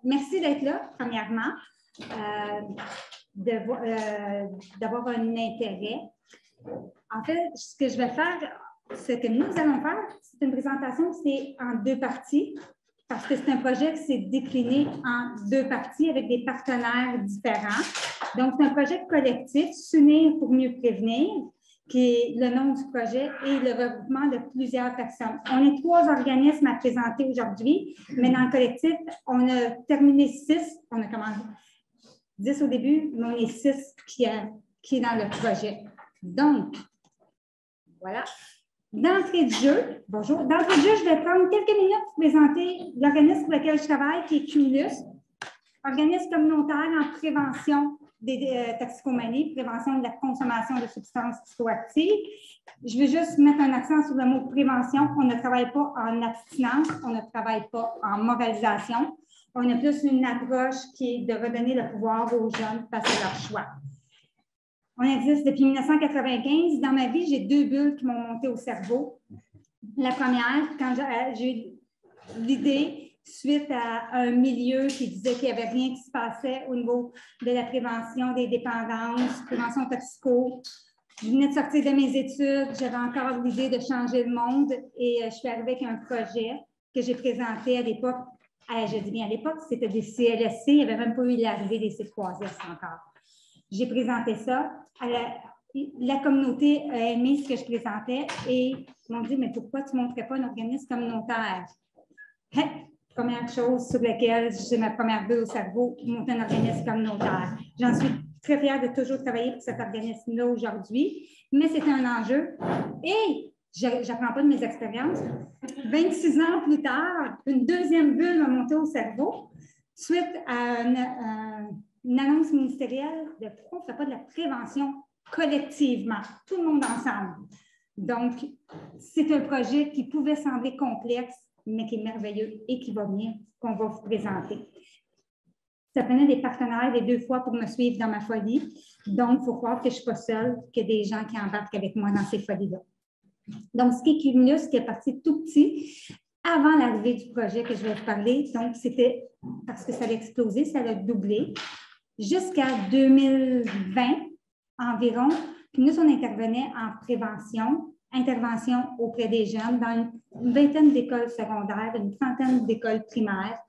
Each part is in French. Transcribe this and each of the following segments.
Merci d'être là, premièrement, d'avoir un intérêt. En fait, ce que je vais faire, ce que nous allons faire, c'est une présentation, c'est en deux parties, parce que c'est un projet qui s'est décliné en deux parties avec des partenaires différents. Donc, c'est un projet collectif, S'unir pour mieux prévenir, qui est le nom du projet, et le regroupement de plusieurs personnes. On est 3 organismes à présenter aujourd'hui, mais dans le collectif, on a terminé 6, on a commencé 10 au début, mais on est 6 qui est dans le projet. Donc, voilà. D'entrée de jeu, bonjour. D'entrée de jeu, je vais prendre quelques minutes pour présenter l'organisme pour lequel je travaille, qui est Cumulus, organisme communautaire en prévention des toxicomanies, prévention de la consommation de substances psychoactives. Je vais juste mettre un accent sur le mot prévention. On ne travaille pas en abstinence, on ne travaille pas en moralisation. On a plus une approche qui est de redonner le pouvoir aux jeunes face à leur choix. On existe depuis 1995. Dans ma vie, j'ai 2 bulles qui m'ont monté au cerveau. La première, quand j'ai eu l'idée, suite à un milieu qui disait qu'il n'y avait rien qui se passait au niveau de la prévention des dépendances, prévention toxico. Je venais de sortir de mes études, j'avais encore l'idée de changer le monde et je suis arrivée avec un projet que j'ai présenté à l'époque. Je dis bien à l'époque, c'était des CLSC, il n'y avait même pas eu l'arrivée des C3S encore. J'ai présenté ça. La communauté a aimé ce que je présentais et m'ont dit, mais pourquoi tu ne montrais pas un organisme communautaire? Première chose sur laquelle j'ai ma première bulle au cerveau, monter un organisme communautaire. J'en suis très fière de toujours travailler pour cet organisme-là aujourd'hui, mais c'est un enjeu. Et je n'apprends pas de mes expériences. 26 ans plus tard, une deuxième bulle m'a monté au cerveau suite à une annonce ministérielle de pourquoi on ne fait pas de la prévention collectivement, tout le monde ensemble. Donc, c'est un projet qui pouvait sembler complexe, mais qui est merveilleux et qui va venir, qu'on va vous présenter. Ça prenait des partenaires les 2 fois pour me suivre dans ma folie. Donc, il faut croire que je ne suis pas seule, qu'il y a des gens qui embarquent avec moi dans ces folies-là. Donc, ce qui est Cumulus, qui est parti tout petit, avant l'arrivée du projet que je vais vous parler, donc c'était parce que ça a explosé, ça a doublé. Jusqu'à 2020 environ, Cumulus, on intervenait en prévention, intervention auprès des jeunes dans une vingtaine d'écoles secondaires, une trentaine d'écoles primaires.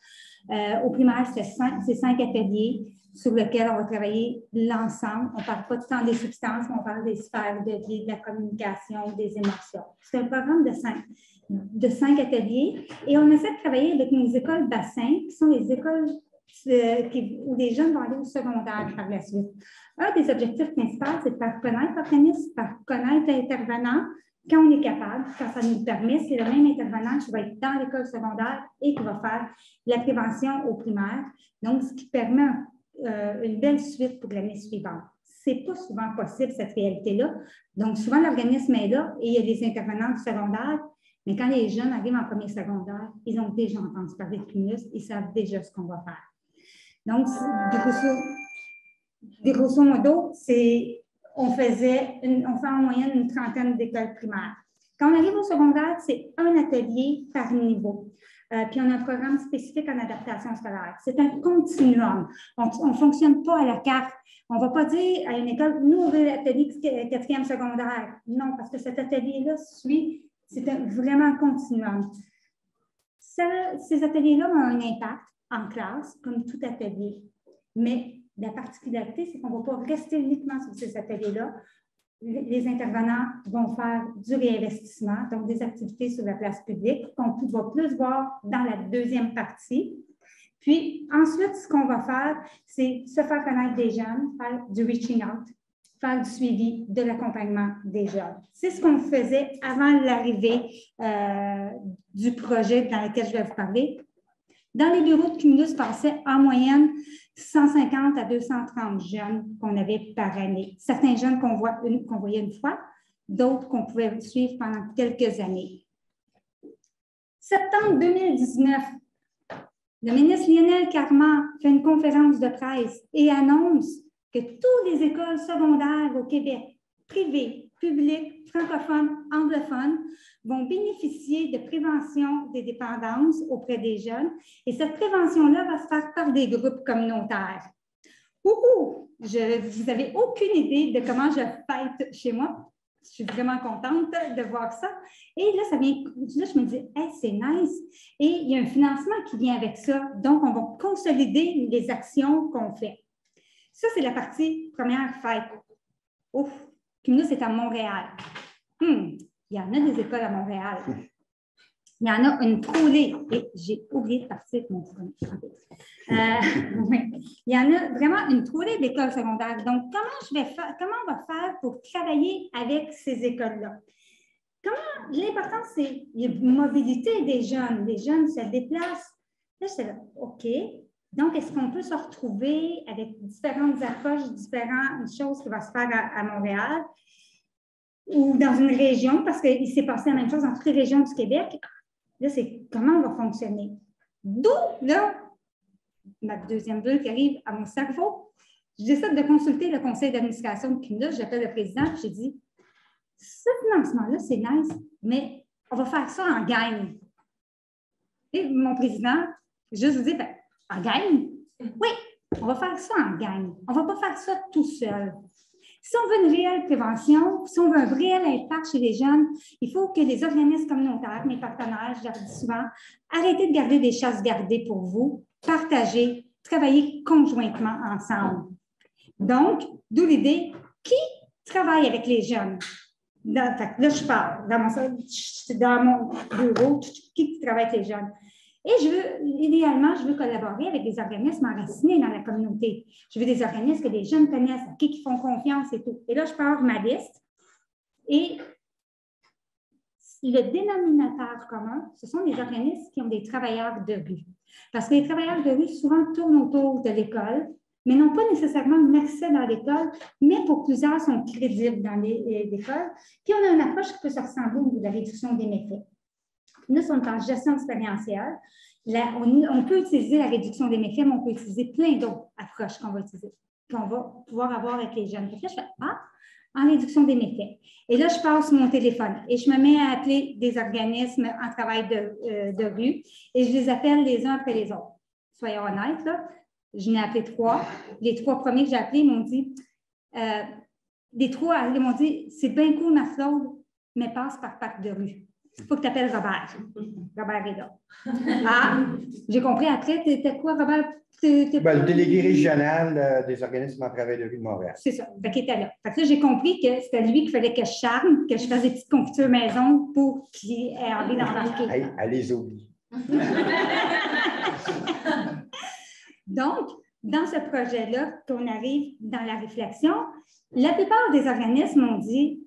Au primaire, c'est 5 ateliers sur lesquels on va travailler l'ensemble. On ne parle pas tant des substances, mais on parle des sphères de vie, de la communication, des émotions. C'est un programme de 5 ateliers et on essaie de travailler avec nos écoles bassins, qui sont les écoles où les jeunes vont aller au secondaire par la suite. Un des objectifs principaux, c'est de faire connaître l'organisme, faire connaître l'intervenant quand on est capable, quand ça nous permet. C'est le même intervenant qui va être dans l'école secondaire et qui va faire la prévention au primaire. Donc, ce qui permet une belle suite pour l'année suivante. Ce n'est pas souvent possible, cette réalité-là. Donc, souvent, l'organisme est là et il y a des intervenants du secondaire, mais quand les jeunes arrivent en premier secondaire, ils ont déjà entendu parler de Cumulus, ils savent déjà ce qu'on va faire. Donc, grosso modo, on fait en moyenne une trentaine d'écoles primaires. Quand on arrive au secondaire, c'est un atelier par niveau. Puis on a un programme spécifique en adaptation scolaire. C'est un continuum. On ne fonctionne pas à la carte. On ne va pas dire à une école, nous, on veut l'atelier 4e secondaire. Non, parce que cet atelier-là c'est vraiment un continuum. Ces ateliers-là ont un impact en classe, comme tout atelier. Mais la particularité, c'est qu'on ne va pas rester uniquement sur ces ateliers-là. Les intervenants vont faire du réinvestissement, donc des activités sur la place publique, qu'on va plus voir dans la deuxième partie. Puis ensuite, ce qu'on va faire, c'est se faire connaître des jeunes, faire du reaching out, faire du suivi, de l'accompagnement des jeunes. C'est ce qu'on faisait avant l'arrivée du projet dans lequel je vais vous parler. Dans les bureaux de Cumulus, passaient en moyenne 150 à 230 jeunes qu'on avait par année. Certains jeunes qu'on voyait une fois, d'autres qu'on pouvait suivre pendant quelques années. Septembre 2019, le ministre Lionel Carman fait une conférence de presse et annonce que toutes les écoles secondaires au Québec, privés, publics, francophones, anglophones vont bénéficier de prévention des dépendances auprès des jeunes. Et cette prévention-là va se faire par des groupes communautaires. Ouhou! Vous n'avez aucune idée de comment je fête chez moi. Je suis vraiment contente de voir ça. Et là, là, je me dis, hey, c'est nice. Et il y a un financement qui vient avec ça. Donc, on va consolider les actions qu'on fait. Ça, c'est la partie première fête. Ouf! Puis nous, c'est à Montréal. Il y en a des écoles à Montréal. Il y en a une trollée. Et j'ai oublié de partir de mon téléphone. Oui. Il y en a vraiment une trollée d'écoles secondaires. Donc, comment on va faire pour travailler avec ces écoles-là? L'important, c'est la mobilité des jeunes. Les jeunes se déplacent. Là, je là, OK. Donc, est-ce qu'on peut se retrouver avec différentes approches, différentes choses qui vont se faire à Montréal ou dans une région, parce qu'il s'est passé la même chose dans toutes les régions du Québec. Là, c'est comment on va fonctionner. D'où, là, ma deuxième bulle qui arrive à mon cerveau, je décide de consulter le conseil d'administration. Puis là, j'appelle le président, puis j'ai dit, ce financement-là, c'est nice, mais on va faire ça en gang. Et mon président, juste vous dit, en gang? Oui, on va faire ça en gang. On ne va pas faire ça tout seul. Si on veut une réelle prévention, si on veut un réel impact chez les jeunes, il faut que les organismes communautaires, mes partenaires, je leur dis souvent, arrêtez de garder des chasses gardées pour vous, partagez, travaillez conjointement ensemble. Donc, d'où l'idée, qui travaille avec les jeunes? Là, je parle dans mon bureau, qui travaille avec les jeunes? Et idéalement, je veux collaborer avec des organismes enracinés dans la communauté. Je veux des organismes que les jeunes connaissent, à qui font confiance et tout. Et là, je pars ma liste. Et le dénominateur commun, ce sont des organismes qui ont des travailleurs de rue. Parce que les travailleurs de rue souvent tournent autour de l'école, mais n'ont pas nécessairement un accès dans l'école, mais pour plusieurs sont crédibles dans l'école. Puis on a une approche qui peut se ressembler au niveau de la réduction des méfaits. Nous sommes en gestion expérientielle. On peut utiliser la réduction des méfaits, mais on peut utiliser plein d'autres approches qu'on va utiliser, qu'on va pouvoir avoir avec les jeunes. Donc là, je fais en réduction des méfaits. Et là, je passe mon téléphone et je me mets à appeler des organismes en travail de rue et je les appelle les uns après les autres. Soyons honnêtes, là, je n'ai appelé 3. Les 3 premiers que j'ai appelés m'ont dit, ils m'ont dit, c'est bien cool, ma Claude, mais passe par parc de rue. Il faut que tu appelles Robert. Robert est là. J'ai compris après. T'étais quoi, Robert? Le délégué régional des organismes en travail de rue de Montréal. C'est ça. Fait qu'il était là. Fait que là, j'ai compris que c'était lui qu'il fallait que je charme, que je fasse des petites confitures maison pour qu'il ait envie d'embarquer. Hey, elle les oublie. Donc, dans ce projet-là, qu'on arrive dans la réflexion, la plupart des organismes ont dit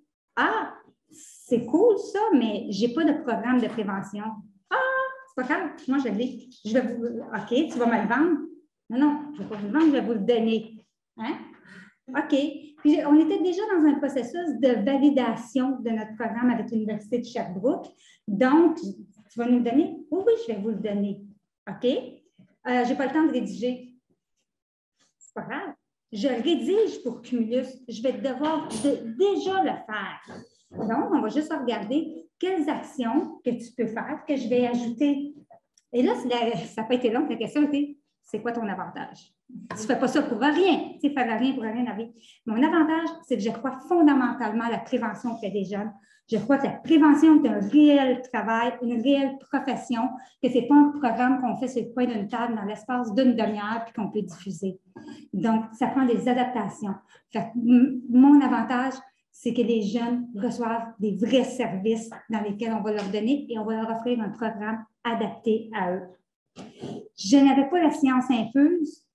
c'est cool ça, mais je n'ai pas de programme de prévention. C'est pas grave, moi je l'ai. OK, tu vas me le vendre? Non, je ne vais pas vous le vendre, je vais vous le donner. Hein? OK. Puis on était déjà dans un processus de validation de notre programme avec l'Université de Sherbrooke. Donc, tu vas nous le donner? Oui, je vais vous le donner. OK. Je n'ai pas le temps de rédiger. C'est pas grave. Je rédige pour Cumulus. Je vais devoir déjà le faire. Donc, on va juste regarder quelles actions que tu peux faire, que je vais ajouter. Et là, ça n'a pas été long. La question était, c'est quoi ton avantage? Tu ne fais pas ça pour rien. Tu sais, faire rien pour rien arriver. Mon avantage, c'est que je crois fondamentalement à la prévention auprès des jeunes. Je crois que la prévention est un réel travail, une réelle profession, que ce n'est pas un programme qu'on fait sur le coin d'une table dans l'espace d'une demi-heure puis qu'on peut diffuser. Donc, ça prend des adaptations. Fait que, mon avantage, c'est que les jeunes reçoivent des vrais services dans lesquels on va leur donner et on va leur offrir un programme adapté à eux. Je n'avais pas la science infuse,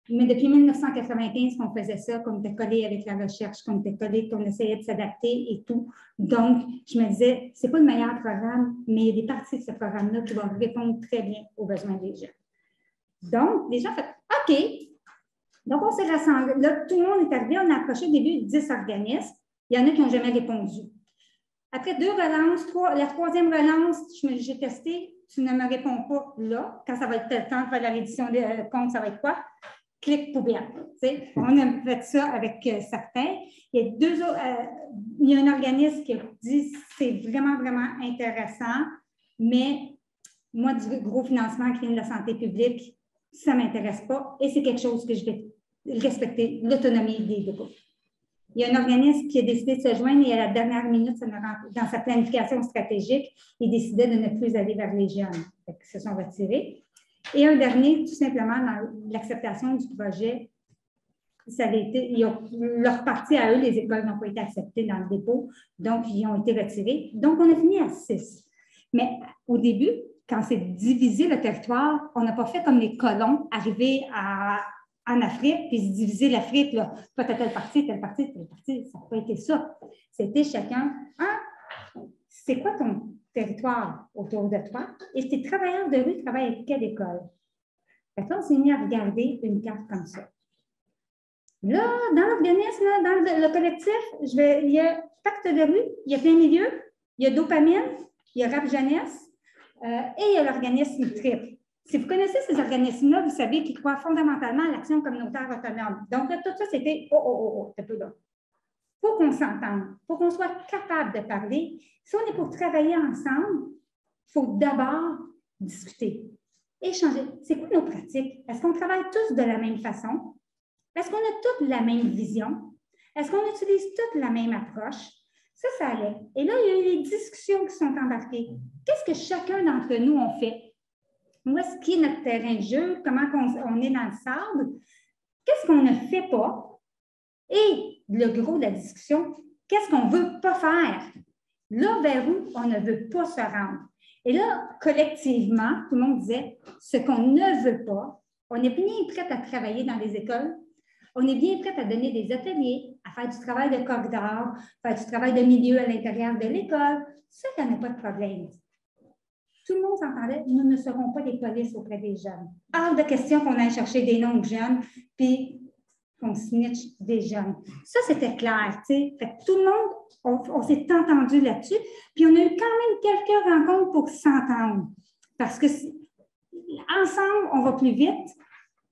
mais depuis 1995 qu'on faisait ça, qu'on était collé avec la recherche, qu'on était collé, qu'on essayait de s'adapter et tout. Donc, je me disais, c'est pas le meilleur programme, mais il y a des parties de ce programme-là qui vont répondre très bien aux besoins des jeunes. Donc, les gens font OK. Donc, on s'est rassemblés. Là, tout le monde est arrivé. On a approché au début 10 organismes. Il y en a qui n'ont jamais répondu. Après 2 relances, la 3e relance, j'ai testé, tu ne me réponds pas là. Quand ça va être le temps de faire la reddition des comptes, ça va être quoi? clic poubelle. On a fait ça avec certains. Il y a deux autres, il y a un organisme qui a dit c'est vraiment, vraiment intéressant, mais moi, du gros financement qui vient de la santé publique, ça ne m'intéresse pas et c'est quelque chose que je vais respecter, l'autonomie des dépôts. Il y a un organisme qui a décidé de se joindre et à la dernière minute, dans sa planification stratégique, il décidait de ne plus aller vers les jeunes. Ils se sont retirés. Et un dernier, tout simplement, dans l'acceptation du projet, ça avait été, leur partie à eux, les écoles n'ont pas été acceptées dans le dépôt, donc ils ont été retirés. Donc, on a fini à 6. Mais au début, quand c'est divisé le territoire, on n'a pas fait comme les colons, arriver en Afrique, puis se diviser l'Afrique, là, toi, tu as telle partie, telle partie, telle partie. Ça n'a pas été ça. C'était chacun, c'est quoi ton territoire autour de toi? Et tes travailleurs de rue travaillent avec quelle école? Fait que là, on s'est mis à regarder une carte comme ça. Là, dans l'organisme, dans le collectif, il y a Pacte de rue, il y a Plein Milieu, il y a Dopamine, il y a Rap Jeunesse et il y a l'organisme TRIP. Si vous connaissez ces organismes-là, vous savez qu'ils croient fondamentalement à l'action communautaire autonome. Donc, là, tout ça, c'était un peu là. Il faut qu'on s'entende, il faut qu'on soit capable de parler. Si on est pour travailler ensemble, il faut d'abord discuter, échanger. C'est quoi nos pratiques? Est-ce qu'on travaille tous de la même façon? Est-ce qu'on a toutes la même vision? Est-ce qu'on utilise toutes la même approche? Ça allait. Et là, il y a eu les discussions qui sont embarquées. Qu'est-ce que chacun d'entre nous a fait? Où est-ce qu'il est notre terrain de jeu? Comment on est dans le sable? Qu'est-ce qu'on ne fait pas? Et le gros de la discussion, qu'est-ce qu'on ne veut pas faire? Là, vers où on ne veut pas se rendre. Et là, collectivement, tout le monde disait, ce qu'on ne veut pas, on est bien prêt à travailler dans les écoles. On est bien prêt à donner des ateliers, à faire du travail de corridor, faire du travail de milieu à l'intérieur de l'école. Ça, il n'y en a pas de problème. Tout le monde s'entendait, nous ne serons pas des polices auprès des jeunes. Hors de question qu'on aille chercher des noms de jeunes, puis qu'on snitch des jeunes. Ça, c'était clair, tu sais. Fait que tout le monde, on s'est entendu là-dessus, puis on a eu quand même quelques rencontres pour s'entendre. Parce que ensemble, on va plus vite,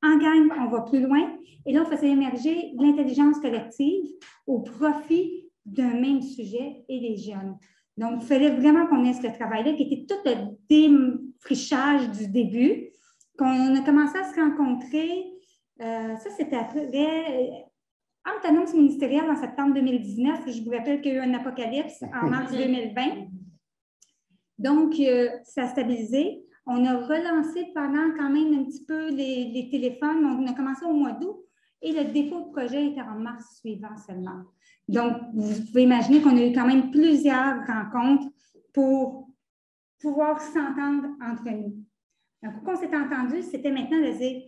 en gang, on va plus loin. Et là, on faisait émerger l'intelligence collective au profit d'un même sujet et des jeunes. Donc, il fallait vraiment qu'on ait ce travail-là, qui était tout le défrichage du début, qu'on a commencé à se rencontrer. Ça, c'était après, entre annonce ministérielle en septembre 2019, je vous rappelle qu'il y a eu un apocalypse en mars 2020. Donc, ça a stabilisé. On a relancé pendant quand même un petit peu les téléphones. On a commencé au mois d'août et le dépôt de projet était en mars suivant seulement. Donc, vous pouvez imaginer qu'on a eu quand même plusieurs rencontres pour pouvoir s'entendre entre nous. Donc, quand on s'est entendu, c'était maintenant de dire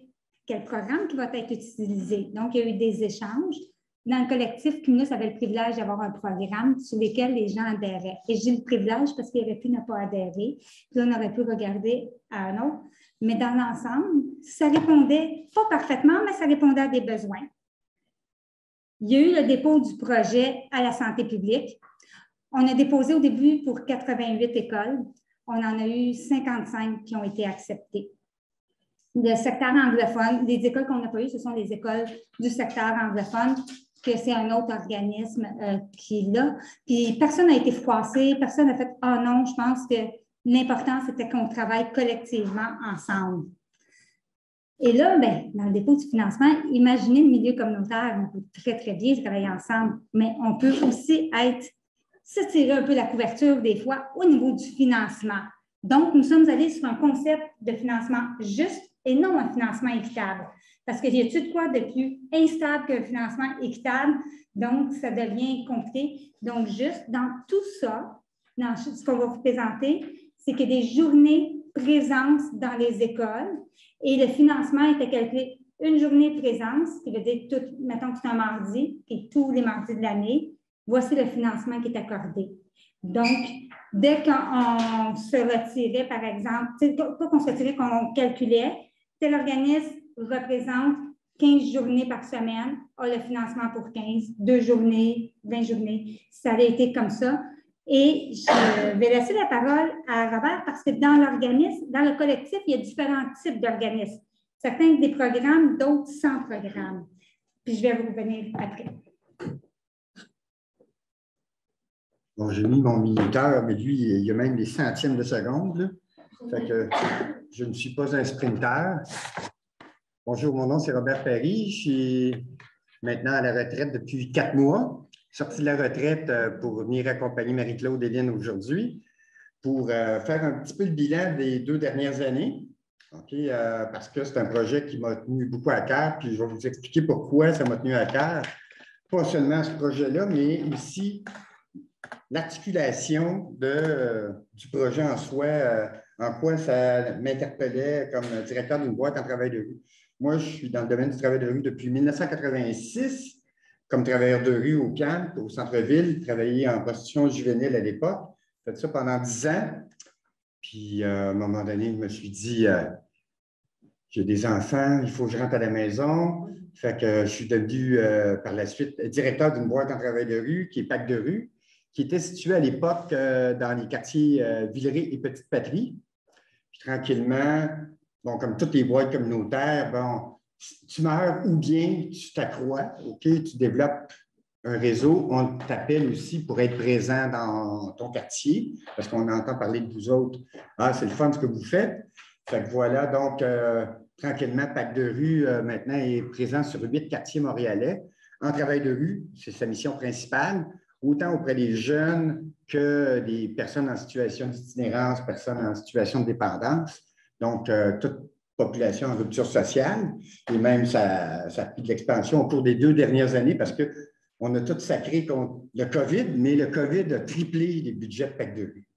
quel programme qui va être utilisé. Donc, il y a eu des échanges. Dans le collectif, Cumulus avait le privilège d'avoir un programme sur lequel les gens adhéraient. Et j'ai le privilège parce qu'il aurait pu ne pas adhérer. Puis on aurait pu regarder à un autre. Mais dans l'ensemble, ça répondait, pas parfaitement, mais ça répondait à des besoins. Il y a eu le dépôt du projet à la santé publique. On a déposé au début pour 88 écoles. On en a eu 55 qui ont été acceptées. Le secteur anglophone, les écoles qu'on n'a pas eues, ce sont les écoles du secteur anglophone, que c'est un autre organisme qui est là. Puis personne n'a été froissé, personne n'a fait « Ah non, je pense que l'important, c'était qu'on travaille collectivement ensemble ». Et là, bien, dans le dépôt du financement, imaginez le milieu communautaire, on peut très, très bien travailler ensemble, mais on peut aussi se tirer un peu la couverture des fois au niveau du financement. Donc, nous sommes allés sur un concept de financement juste et non un financement équitable. Parce qu'il y a de quoi de plus instable qu'un financement équitable, donc ça devient compliqué. Donc, juste dans tout ça, dans ce qu'on va vous présenter, c'est qu'il y a des journées présence dans les écoles et le financement était calculé une journée présence, qui veut dire, mettons que c'est un mardi, et tous les mardis de l'année, voici le financement qui est accordé. Donc, dès qu'on se retirait, par exemple, pas qu'on se retirait, qu'on calculait, tel organisme représente 15 journées par semaine, a le financement pour 15, 2 journées, 20 journées. Ça a été comme ça. Et je vais laisser la parole à Robert parce que dans l'organisme, dans le collectif, il y a différents types d'organismes. Certains avec des programmes, d'autres sans programme. Puis je vais vous revenir après. Bon, j'ai mis mon minuteur, mais lui, il y a même des centièmes de seconde. Là. Fait que je ne suis pas un sprinter. Bonjour, mon nom c'est Robert Perry. Je suis maintenant à la retraite depuis 4 mois. Sorti de la retraite pour venir accompagner Marie-Claude et Lynn aujourd'hui pour faire un petit peu le bilan des 2 dernières années. Okay, parce que c'est un projet qui m'a tenu beaucoup à cœur, puis je vais vous expliquer pourquoi ça m'a tenu à cœur. Pas seulement ce projet-là, mais aussi l'articulation du projet en soi, en quoi ça m'interpellait comme directeur d'une boîte en travail de rue. Moi, je suis dans le domaine du travail de rue depuis 1986, comme travailleur de rue au camp, au centre-ville, travaillé en prostitution juvénile à l'époque. J'ai fait ça pendant 10 ans. Puis, à un moment donné, je me suis dit, j'ai des enfants, il faut que je rentre à la maison. Fait que je suis devenu, par la suite, directeur d'une boîte en travail de rue, qui est Pâques de rue, qui était située à l'époque dans les quartiers Villeray et Petite-Patrie. Puis, tranquillement, bon, comme toutes les boîtes communautaires, bon, tu meurs ou bien tu t'accrois, OK, tu développes un réseau, on t'appelle aussi pour être présent dans ton quartier, parce qu'on entend parler de vous autres. Ah, c'est le fun ce que vous faites. Fait que voilà, donc, tranquillement, Pâques de rue, maintenant, est présent sur 8 quartiers montréalais. En travail de rue, c'est sa mission principale, autant auprès des jeunes que des personnes en situation d'itinérance, personnes en situation de dépendance. Donc, toute population en rupture sociale. Et même, ça a pris de l'expansion au cours des 2 dernières années parce qu'on a tout sacré contre le COVID, mais le COVID a triplé les budgets de Pâques de rue.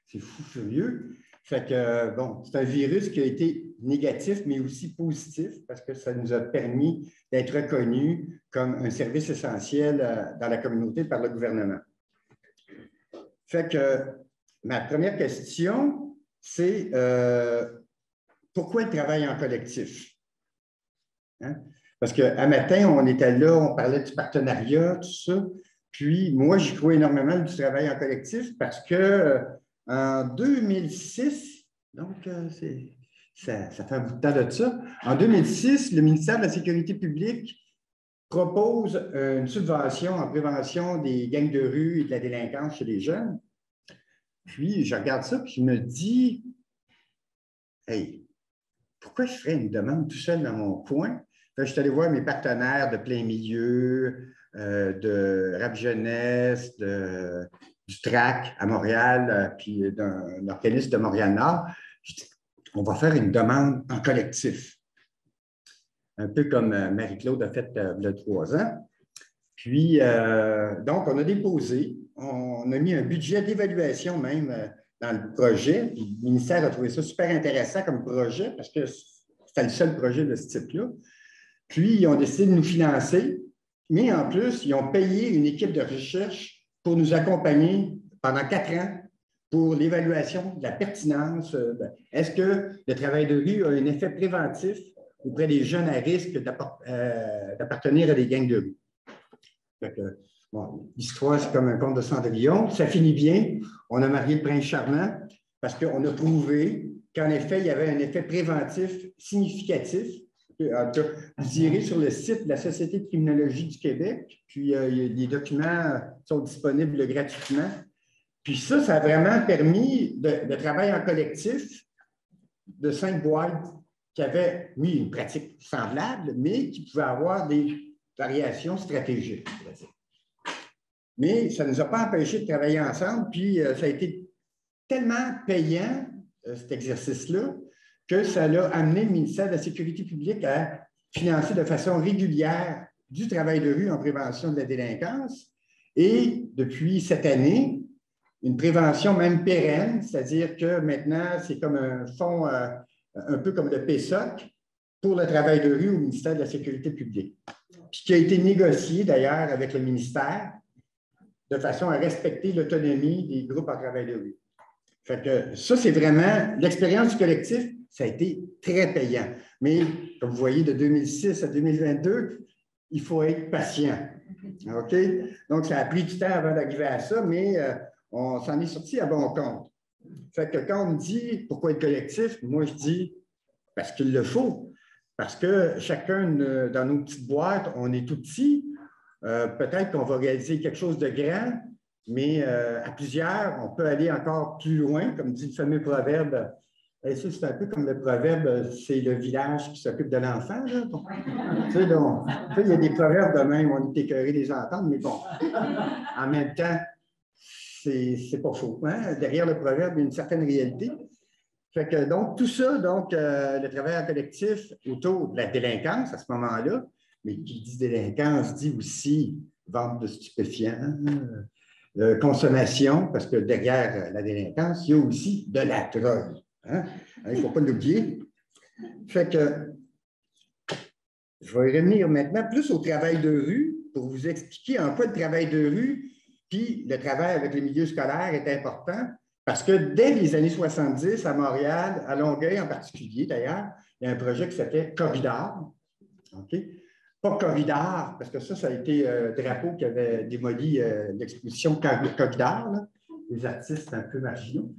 C'est fou furieux. Fait que, bon, c'est un virus qui a été négatif, mais aussi positif parce que ça nous a permis d'être reconnus comme un service essentiel dans la communauté par le gouvernement. Fait que ma première question, c'est pourquoi le travail en collectif? Hein? Parce qu'à matin, on était là, on parlait du partenariat, tout ça. Puis, moi, j'y crois énormément du travail en collectif parce que en 2006, donc ça fait un bout de temps de ça, en 2006, le ministère de la Sécurité publique propose une subvention en prévention des gangs de rue et de la délinquance chez les jeunes. Puis, je regarde ça, puis je me dis, hey, pourquoi je ferais une demande tout seul dans mon coin? Fait que je suis allé voir mes partenaires de plein milieu, de Rap Jeunesse, du TRAC à Montréal, puis d'un organisme de Montréal-Nord. Je dis, on va faire une demande en collectif. Un peu comme Marie-Claude a fait il y a 3 ans. Puis, donc, on a déposé, on a mis un budget d'évaluation même dans le projet. Puis, le ministère a trouvé ça super intéressant comme projet parce que c'était le seul projet de ce type-là. Puis, ils ont décidé de nous financer, mais en plus, ils ont payé une équipe de recherche pour nous accompagner pendant 4 ans pour l'évaluation de la pertinence. Est-ce que le travail de rue a un effet préventif auprès des jeunes à risque d'appartenir à des gangs de rue? Bon, l'histoire, c'est comme un conte de Cendrillon. Ça finit bien. On a marié le prince charmant parce qu'on a prouvé qu'en effet, il y avait un effet préventif significatif. En tout cas, vous irez sur le site de la Société de criminologie du Québec, puis les documents sont disponibles gratuitement. Puis ça a vraiment permis de travailler en collectif de 5 boîtes qui avaient, oui, une pratique semblable, mais qui pouvaient avoir des variations stratégiques. Mais ça ne nous a pas empêchés de travailler ensemble, puis ça a été tellement payant, cet exercice-là, que ça a amené le ministère de la Sécurité publique à financer de façon régulière du travail de rue en prévention de la délinquance. Et depuis cette année, une prévention même pérenne, c'est-à-dire que maintenant, c'est comme un fonds, un peu comme le PSOC, pour le travail de rue au ministère de la Sécurité publique. Puis qui a été négocié d'ailleurs avec le ministère de façon à respecter l'autonomie des groupes en travail de rue. Fait que ça, c'est vraiment l'expérience du collectif, ça a été très payant. Mais comme vous voyez, de 2006 à 2022, il faut être patient. OK? Donc, ça a pris du temps avant d'arriver à ça, mais on s'en est sorti à bon compte. Fait que quand on me dit pourquoi être collectif, moi je dis parce qu'il le faut. Parce que chacun, dans nos petites boîtes, on est tout petit. Peut-être qu'on va réaliser quelque chose de grand, mais à plusieurs, on peut aller encore plus loin, comme dit le fameux proverbe. Et ça, c'est un peu comme le proverbe, c'est le village qui s'occupe de l'enfant. Tu sais, il y a des proverbes de même, on est écœuré de les entendre, mais bon, en même temps, c'est pas faux. Hein? Derrière le proverbe, il y a une certaine réalité. Fait que, donc, tout ça, donc, le travail en collectif autour de la délinquance à ce moment-là, mais qui dit délinquance dit aussi vente de stupéfiants, consommation, parce que derrière la délinquance, il y a aussi de la drogue. Hein? Il ne faut pas l'oublier. Fait que je vais revenir maintenant plus au travail de rue pour vous expliquer en quoi le travail de rue puis le travail avec les milieux scolaires est important. Parce que dès les années 70, à Montréal, à Longueuil en particulier d'ailleurs, il y a un projet qui s'appelait Corridor. Okay? Pas Corridor, parce que ça a été Drapeau qui avait démoli l'exposition Corridor, les artistes un peu marginaux.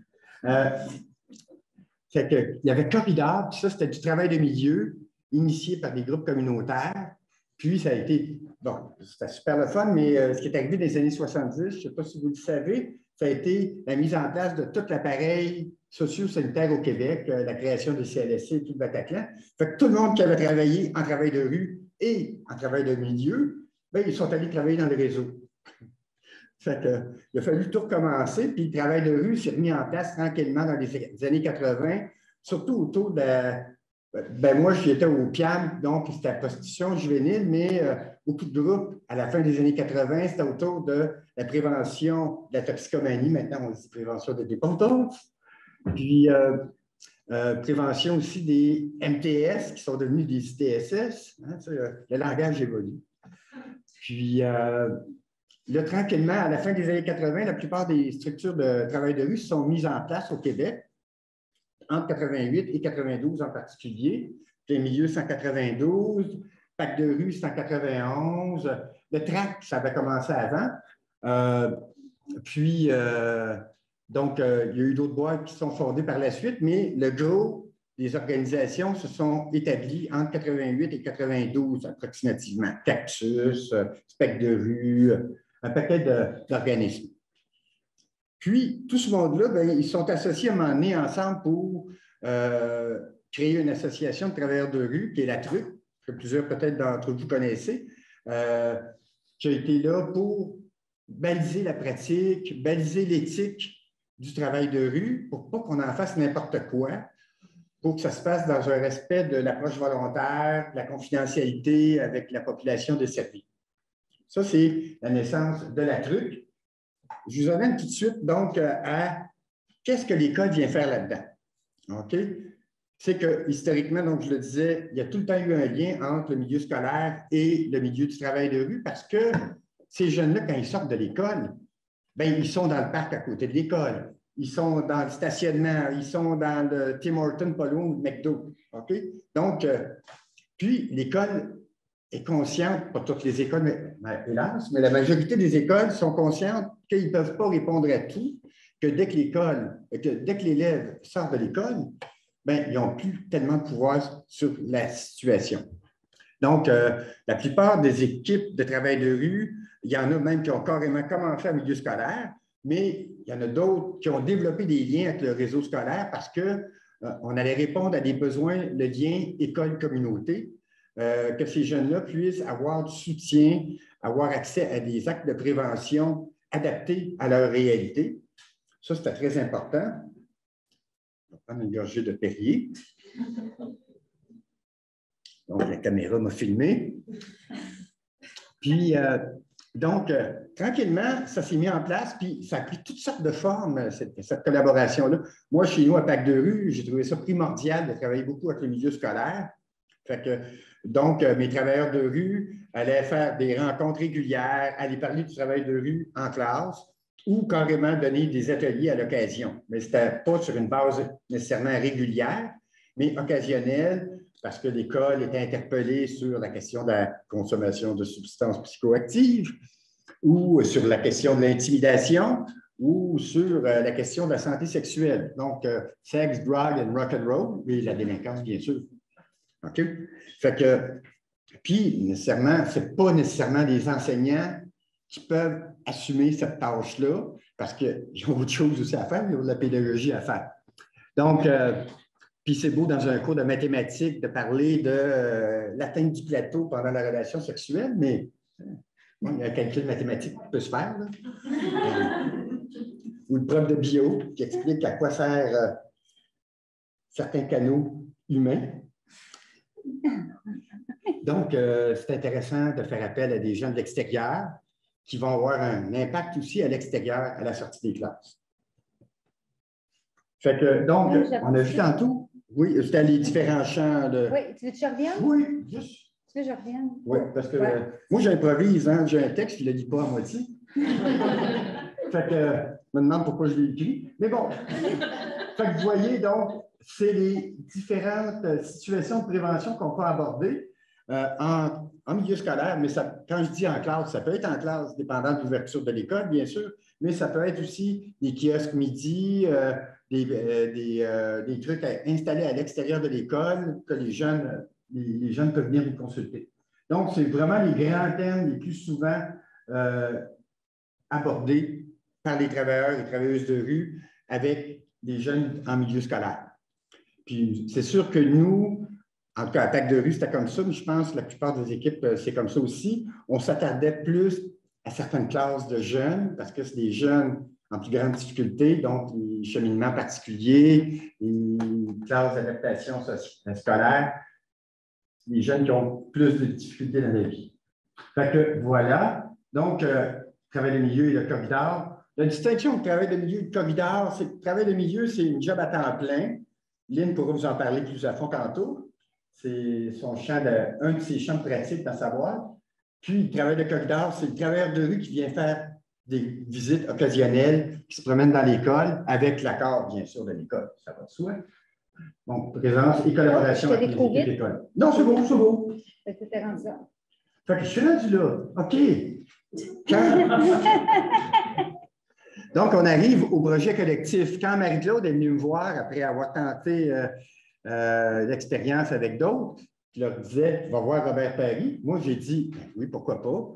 Il y avait Corridor, puis ça, c'était du travail de milieu initié par des groupes communautaires. Puis ça a été, bon, c'était super le fun, mais ce qui est arrivé dans les années 70, je ne sais pas si vous le savez, ça a été la mise en place de tout l'appareil socio-sanitaire au Québec, la création des CLSC et tout le Bataclan. Fait que tout le monde qui avait travaillé en travail de rue et en travail de milieu, bien, ils sont allés travailler dans le réseau. Fait que, il a fallu tout recommencer, puis le travail de rue s'est mis en place tranquillement dans les années 80, surtout autour de ben moi, j'étais au PIAM, donc c'était la prostitution juvénile, mais beaucoup de groupes, à la fin des années 80, c'était autour de la prévention de la toxicomanie. Maintenant, on dit prévention de dépendance. Puis, prévention aussi des MTS, qui sont devenus des ITSS. Hein, le langage évolue. Puis, là, tranquillement, à la fin des années 80, la plupart des structures de travail de rue sont mises en place au Québec, entre 88 et 92 en particulier. Les milieux, 192. Pacte de rue, 191. Le TRAC, ça avait commencé avant. Donc, il y a eu d'autres boîtes qui sont fondées par la suite, mais le gros des organisations se sont établies entre 88 et 92 approximativement. Cactus, Spectre de rue, un paquet d'organismes. Puis, tout ce monde-là, ben, ils sont associés à un moment donné ensemble pour créer une association de travailleurs de rue, qui est la TRUC, que plusieurs peut-être d'entre vous connaissez, qui a été là pour baliser la pratique, baliser l'éthique du travail de rue, pour pas qu'on en fasse n'importe quoi, pour que ça se passe dans un respect de l'approche volontaire, de la confidentialité avec la population desservie. Ça, c'est la naissance de la TRUC. Je vous amène tout de suite donc à qu'est-ce que l'école vient faire là-dedans. OK? C'est que historiquement, donc je le disais, il y a tout le temps eu un lien entre le milieu scolaire et le milieu du travail de rue parce que ces jeunes-là, quand ils sortent de l'école, bien, ils sont dans le parc à côté de l'école. Ils sont dans le stationnement, ils sont dans le Tim Hortons, pas loin de McDo. OK? Donc, puis l'école est consciente, pas toutes les écoles, mais hélas, mais la majorité des écoles sont conscientes qu'ils ne peuvent pas répondre à tout, que dès que l'élève sort de l'école, ben, ils n'ont plus tellement de pouvoir sur la situation. Donc, la plupart des équipes de travail de rue, il y en a même qui ont carrément commencé en milieu scolaire, mais il y en a d'autres qui ont développé des liens avec le réseau scolaire parce qu'on allait répondre à des besoins, le lien école-communauté, que ces jeunes-là puissent avoir du soutien, avoir accès à des actes de prévention adaptés à leur réalité. Ça, c'était très important. On va prendre une gorgée de Perrier. Donc, la caméra m'a filmé. Puis, tranquillement, ça s'est mis en place, puis ça a pris toutes sortes de formes, cette collaboration-là. Moi, chez nous, à Pâques de rue, j'ai trouvé ça primordial de travailler beaucoup avec le milieu scolaire. Fait que, donc, mes travailleurs de rue allaient faire des rencontres régulières, aller parler du travail de rue en classe ou carrément donner des ateliers à l'occasion. Mais ce n'était pas sur une base nécessairement régulière, mais occasionnelle, parce que l'école était interpellée sur la question de la consommation de substances psychoactives ou sur la question de l'intimidation ou sur la question de la santé sexuelle. Donc, sexe, drug and rock and roll, et la délinquance, bien sûr. OK? Fait que, puis, nécessairement, ce n'est pas nécessairement des enseignants qui peuvent assumer cette tâche-là, parce qu'ils ont autre chose aussi à faire, ils ont de la pédagogie à faire. Donc, puis c'est beau dans un cours de mathématiques de parler de l'atteinte du plateau pendant la relation sexuelle, mais il y a un calcul mathématique qui peut se faire. Là. Ou le prof de bio qui explique à quoi servent certains canaux humains. Donc, c'est intéressant de faire appel à des gens de l'extérieur qui vont avoir un impact aussi à l'extérieur à la sortie des classes. Fait que, donc, on a vu tantôt, oui, c'était les différents champs de... Oui, tu veux que je revienne? Oui, juste. Tu veux que je revienne? Oui, parce que moi, j'improvise, hein, j'ai un texte, je ne le lis pas à moitié. Fait que, je me demande pourquoi je l'ai écrit. Mais bon, fait que vous voyez, donc, c'est les différentes situations de prévention qu'on peut aborder en milieu scolaire, mais ça, quand je dis en classe, ça peut être en classe, dépendant de l'ouverture de l'école, bien sûr, mais ça peut être aussi des kiosques midi, des trucs installés à l'extérieur de l'école que les jeunes peuvent venir y consulter. Donc, c'est vraiment les grands thèmes les plus souvent abordés par les travailleurs et travailleuses de rue avec les jeunes en milieu scolaire. Puis, c'est sûr que nous, en tout cas, Attaque de rue, c'était comme ça, mais je pense que la plupart des équipes, c'est comme ça aussi. On s'attardait plus à certaines classes de jeunes, parce que c'est des jeunes en plus grande difficulté, donc les cheminements particuliers, les classes d'adaptation scolaire, les jeunes qui ont plus de difficultés dans la vie. Fait que voilà, donc, travail de milieu et le COVID-AR. La distinction entre travail de milieu et le COVID-AR, c'est que le travail de milieu, c'est une job à temps plein. Lynn pourra vous en parler plus à fond tantôt. C'est un de ses champs de pratique dans sa boîte. Puis, le travail de COVID-AR, c'est le travailleur de rue qui vient faire des visites occasionnelles, qui se promènent dans l'école, avec l'accord, bien sûr, de l'école. Ça va de soi. Donc, présence et collaboration avec les équipes d'école. Non, c'est beau, c'est beau. Fait que je suis rendu là. OK. Donc, on arrive au projet collectif. Quand Marie-Claude est venue me voir, après avoir tenté l'expérience avec d'autres, je leur disais, va voir Robert Paris. Moi, j'ai dit, oui, pourquoi pas.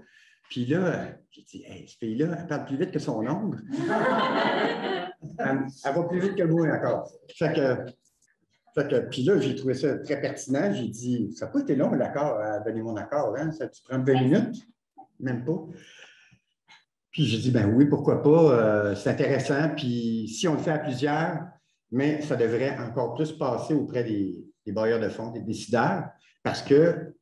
Puis là, j'ai dit, hey, ce fille-là, elle parle plus vite que son ombre. Elle va plus vite que moi encore. Puis là, j'ai trouvé ça très pertinent. J'ai dit, ça n'a pas été long, l'accord, à donner mon accord. Hein? Ça tu prends 20 minutes? Même pas. Puis j'ai dit, ben oui, pourquoi pas, c'est intéressant. Puis si on le fait à plusieurs, mais ça devrait encore plus passer auprès des bailleurs de fonds, des décideurs, parce que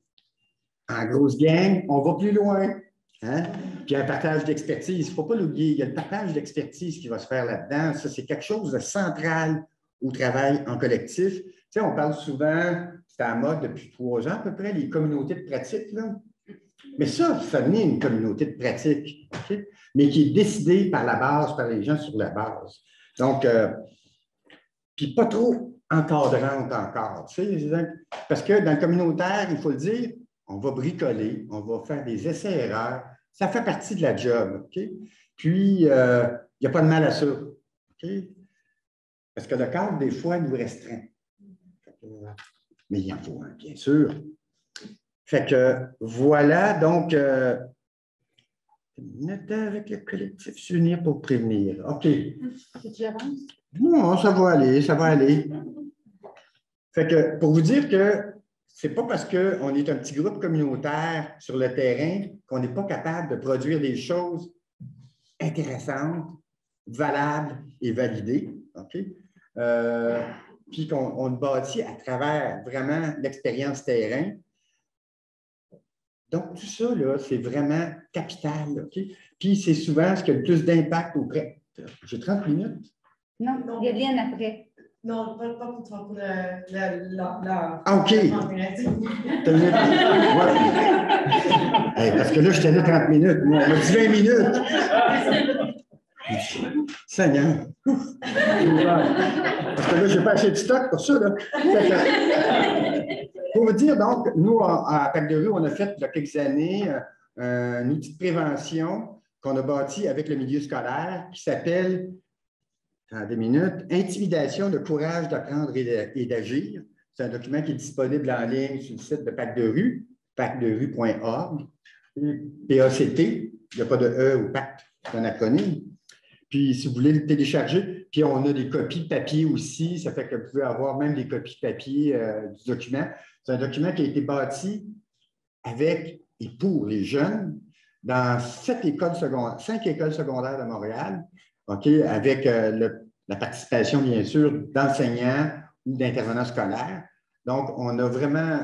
en grosse gang, on va plus loin. Hein? Puis un partage d'expertise, il ne faut pas l'oublier, il y a le partage d'expertise qui va se faire là-dedans. Ça, c'est quelque chose de central au travail en collectif. Tu sais, on parle souvent, c'est à la mode depuis 3 ans à peu près, les communautés de pratique, là. Mais ça n'est une communauté de pratique, okay? Mais qui est décidée par la base, par les gens sur la base. Donc, puis pas trop encadrante encore. Tu sais, parce que dans le communautaire, il faut le dire, on va bricoler, on va faire des essais-erreurs. Ça fait partie de la job. Okay? Puis, il n'y a pas de mal à ça. Okay? Parce que le cadre, des fois, nous restreint. Mais il en faut un, bien sûr. Fait que voilà, donc, avec le collectif s'unir pour prévenir. OK. Non, ça va aller, ça va aller. Fait que pour vous dire que ce n'est pas parce qu'on est un petit groupe communautaire sur le terrain qu'on n'est pas capable de produire des choses intéressantes, valables et validées. OK? Puis qu'on le bâtit à travers vraiment l'expérience terrain. Donc, tout ça, là, c'est vraiment capital. Okay? Puis, c'est souvent ce qui a le plus d'impact auprès. J'ai 30 minutes? Non, il y a Lynn après. Non, pas pour toi, pour la ah, OK. Ouais. Hey, parce que là, j'étais là 30 minutes. Moi, on m'a dit 20 minutes. Seigneur. Parce que là, je n'ai pas assez de stock pour ça. Là. Pour vous dire, donc, nous, à Attaque de rue, on a fait il y a quelques années un outil de prévention qu'on a bâti avec le milieu scolaire qui s'appelle, en 2 minutes, Intimidation, le courage d'apprendre et d'agir. C'est un document qui est disponible en ligne sur le site de Pacte de rue, pactederue.org. PACT, il n'y a pas de E ou Pacte, c'est un acronyme. Puis, si vous voulez le télécharger, puis on a des copies de papier aussi, ça fait que vous pouvez avoir même des copies de papier du document. C'est un document qui a été bâti avec et pour les jeunes dans 5 écoles secondaires de Montréal, okay, avec la participation, bien sûr, d'enseignants ou d'intervenants scolaires. Donc, on a vraiment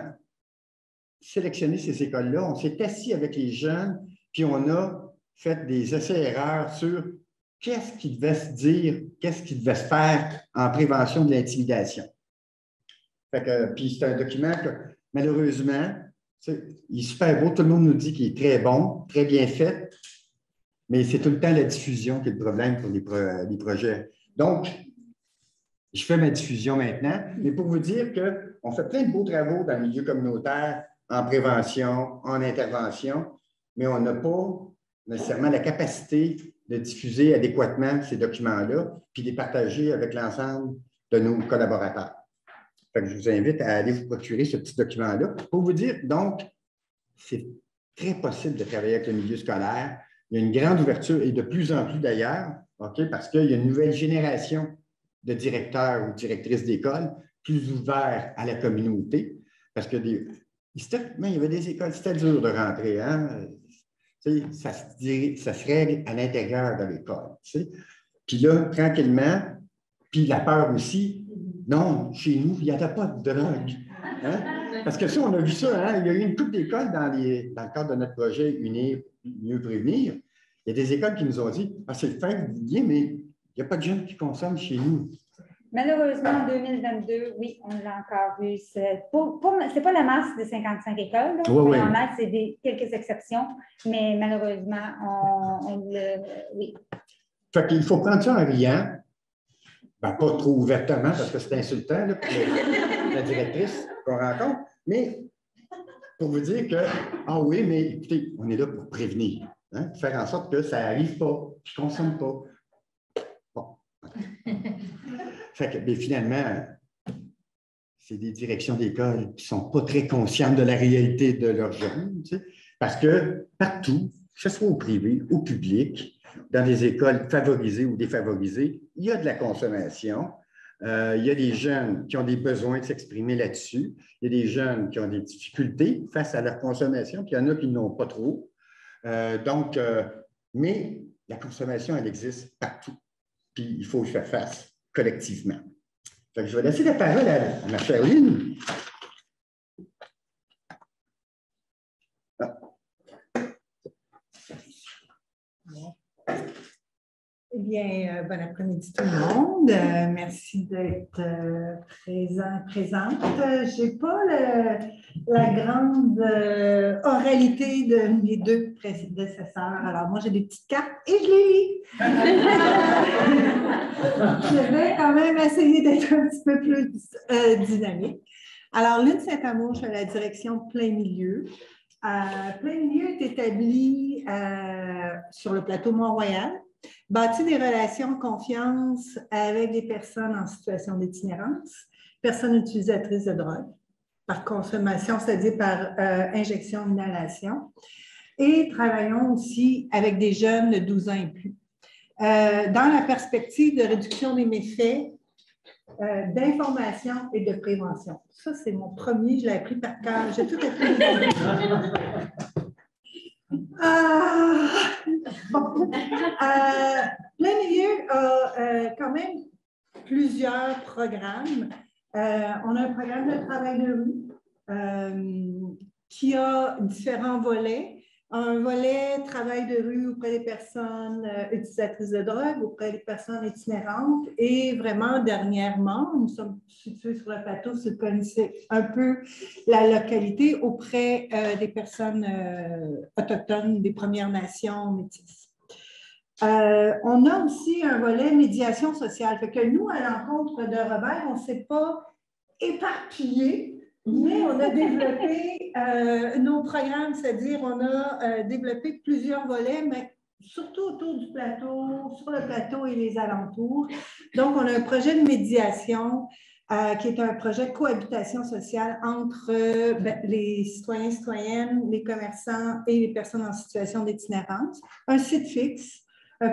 sélectionné ces écoles-là, on s'est assis avec les jeunes, puis on a fait des essais-erreurs sur qu'est-ce qui devait se dire, qu'est-ce qui devait se faire en prévention de l'intimidation. Puis c'est un document que, malheureusement, il est super beau, tout le monde nous dit qu'il est très bon, très bien fait, mais c'est tout le temps la diffusion qui est le problème pour les projets. Donc, je fais ma diffusion maintenant, mais pour vous dire qu'on fait plein de beaux travaux dans le milieu communautaire, en prévention, en intervention, mais on n'a pas nécessairement la capacité de diffuser adéquatement ces documents-là, puis de les partager avec l'ensemble de nos collaborateurs. Fait que je vous invite à aller vous procurer ce petit document-là. Pour vous dire, donc, c'est très possible de travailler avec le milieu scolaire. Il y a une grande ouverture, et de plus en plus d'ailleurs, okay, parce qu'il y a une nouvelle génération de directeurs ou directrices d'école plus ouverts à la communauté, parce que historiquement, il y avait des écoles, c'était dur de rentrer, hein? Ça se règle à l'intérieur de l'école. Puis là, tranquillement, puis la peur aussi, non, chez nous, il n'y a pas de drogue. Hein? Parce que ça, on a vu ça, hein? Il y a eu une couple d'écoles dans le cadre de notre projet Unir, mieux prévenir. Il y a des écoles qui nous ont dit, ah, c'est le fait que vous vouliez, mais il n'y a pas de jeunes qui consomment chez nous. Malheureusement, en 2022, oui, on l'a encore vu. Ce n'est pas la masse de 55 écoles. Là, oui, en masse, c'est quelques exceptions, mais malheureusement, oui. Fait qu'il faut prendre ça en riant. Ben, pas trop ouvertement, parce que c'est insultant là, pour la directrice qu'on rencontre, mais pour vous dire que, ah oui, mais écoutez, on est là pour prévenir, hein, faire en sorte que ça n'arrive pas, qu'ils ne consomment pas. Bon. Fait que, mais finalement, c'est des directions d'école qui ne sont pas très conscientes de la réalité de leurs jeunes, tu sais, parce que partout, que ce soit au privé, au public, dans des écoles favorisées ou défavorisées, il y a de la consommation. Il y a des jeunes qui ont des besoins de s'exprimer là-dessus. Il y a des jeunes qui ont des difficultés face à leur consommation, puis il y en a qui n'ont pas trop. Mais la consommation, elle existe partout. Puis il faut y faire face collectivement. Fait que je vais laisser la parole à ma chère Lynn. Eh bien, bon après-midi tout le monde. Merci d'être présente. Je n'ai pas la grande oralité de mes deux prédécesseurs. Alors, moi, j'ai des petites cartes et je les lis. Je vais quand même essayer d'être un petit peu plus dynamique. Alors, Lynn Saint-Amour, je suis à la direction Plein Milieu. Plein Milieu est établi sur le plateau Mont-Royal. Bâtit des relations de confiance avec des personnes en situation d'itinérance, personnes utilisatrices de drogue, par consommation, c'est-à-dire par injection, inhalation. Et travaillons aussi avec des jeunes de 12 ans et plus. Dans la perspective de réduction des méfaits, d'information et de prévention. Ça, c'est mon premier, je l'ai appris par cœur. J'ai tout appris. Plein Milieu a quand même plusieurs programmes. On a un programme de travail de rue qui a différents volets. Un volet travail de rue auprès des personnes utilisatrices de drogue, auprès des personnes itinérantes. Et vraiment, dernièrement, nous sommes situés sur le plateau, si vous connaissez un peu la localité, auprès des personnes autochtones, des Premières Nations, métisses. On a aussi un volet médiation sociale. Fait que nous, à l'encontre de Robert, on ne s'est pas éparpillé. Mais on a développé nos programmes, c'est-à-dire on a développé plusieurs volets, mais surtout autour du plateau, sur le plateau et les alentours. Donc, on a un projet de médiation qui est un projet de cohabitation sociale entre les citoyens et citoyennes, les commerçants et les personnes en situation d'itinérance. Un site fixe.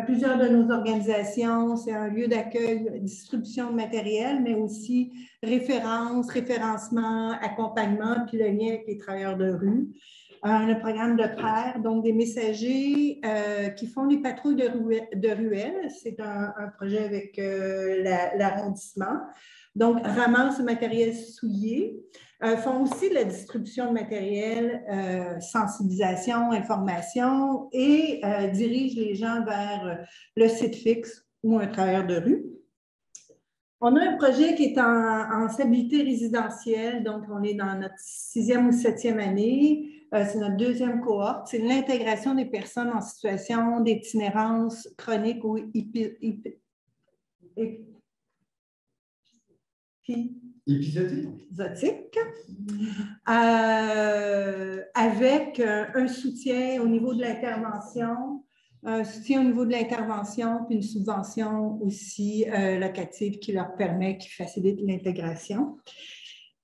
Plusieurs de nos organisations, c'est un lieu d'accueil, distribution de matériel, mais aussi référence, référencement, accompagnement, puis le lien avec les travailleurs de rue. Un programme de pairs, donc des messagers qui font les patrouilles de ruelles. C'est un projet avec l'arrondissement. Donc, ramassent le matériel souillé. Font aussi la distribution de matériel, sensibilisation, information et dirigent les gens vers le site fixe ou un travailleur de rue. On a un projet qui est en stabilité résidentielle, donc on est dans notre 6e ou 7e année. C'est notre 2e cohorte. C'est l'intégration des personnes en situation d'itinérance chronique ou épisodique, avec un soutien au niveau de l'intervention, puis une subvention aussi locative qui leur permet, qui facilite l'intégration.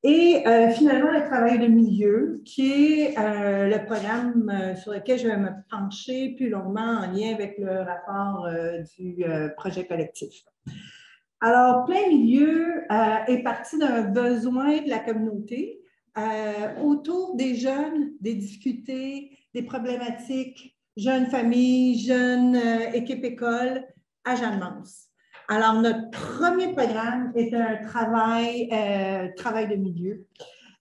Et finalement, le travail de milieu, qui est le programme sur lequel je vais me pencher plus longuement en lien avec le rapport du projet collectif. Alors, plein milieu est parti d'un besoin de la communauté autour des jeunes, des difficultés, des problématiques, jeunes familles, jeunes équipes écoles à Jeanne-Mance. Alors, notre premier programme est un travail de milieu,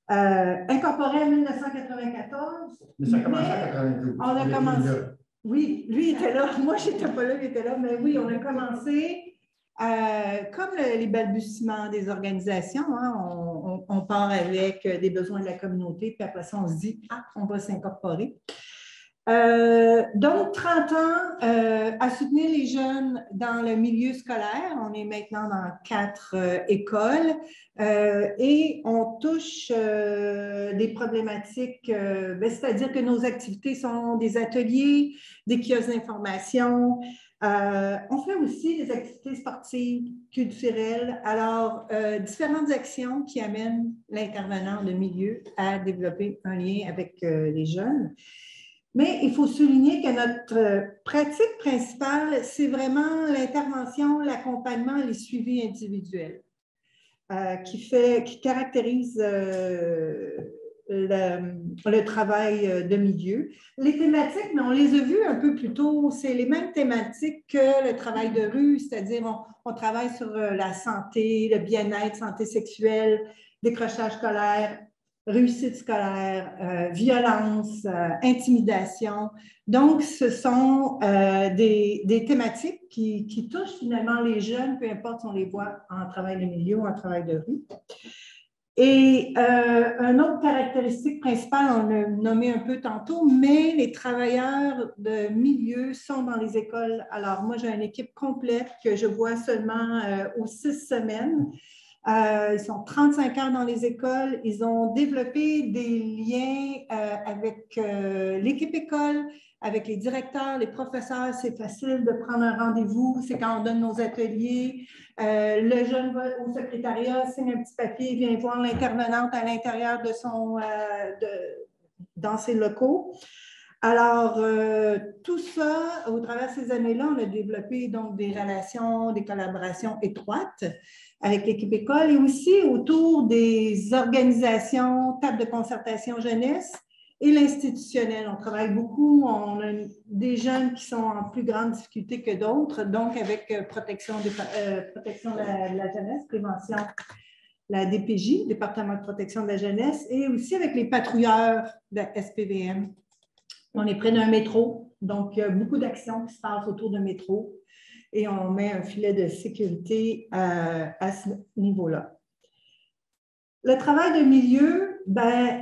incorporé en 1994. Mais ça a commencé en 92. On a commencé. Oui, lui était là. Moi, je n'étais pas là, il était là. Mais oui, on a commencé comme les balbutiements des organisations. Hein, on part avec des besoins de la communauté, puis après ça, on se dit, on va s'incorporer. Donc, 30 ans à soutenir les jeunes dans le milieu scolaire. On est maintenant dans 4 écoles et on touche des problématiques, c'est-à-dire que nos activités sont des ateliers, des kiosques d'information. On fait aussi des activités sportives, culturelles. Alors, différentes actions qui amènent l'intervenant de milieu à développer un lien avec les jeunes. Mais il faut souligner que notre pratique principale, c'est vraiment l'intervention, l'accompagnement, les suivis individuels qui caractérisent le travail de milieu. Les thématiques, mais on les a vues un peu plus tôt, c'est les mêmes thématiques que le travail de rue, c'est-à-dire on travaille sur la santé, le bien-être, santé sexuelle, décrochage scolaire, réussite scolaire, violence, intimidation. Donc, ce sont des thématiques qui touchent finalement les jeunes, peu importe si on les voit en travail de milieu ou en travail de rue. Et une autre caractéristique principale, on l'a nommé un peu tantôt, mais les travailleurs de milieu sont dans les écoles. Alors, moi, j'ai une équipe complète que je vois seulement aux 6 semaines. Ils sont 35 heures dans les écoles. Ils ont développé des liens avec l'équipe école, avec les directeurs, les professeurs. C'est facile de prendre un rendez-vous. C'est quand on donne nos ateliers. Le jeune va au secrétariat, signe un petit papier, vient voir l'intervenante à l'intérieur de dans ses locaux. Alors, tout ça, au travers de ces années-là, on a développé donc des relations, des collaborations étroites avec l'équipe école et aussi autour des organisations, tables de concertation jeunesse et l'institutionnel. On travaille beaucoup, on a des jeunes qui sont en plus grande difficulté que d'autres, donc avec protection de la jeunesse, prévention, la DPJ, Département de protection de la jeunesse, et aussi avec les patrouilleurs de la SPVM. On est près d'un métro, donc il y a beaucoup d'actions qui se passent autour d'un métro et on met un filet de sécurité à ce niveau-là. Le travail de milieu,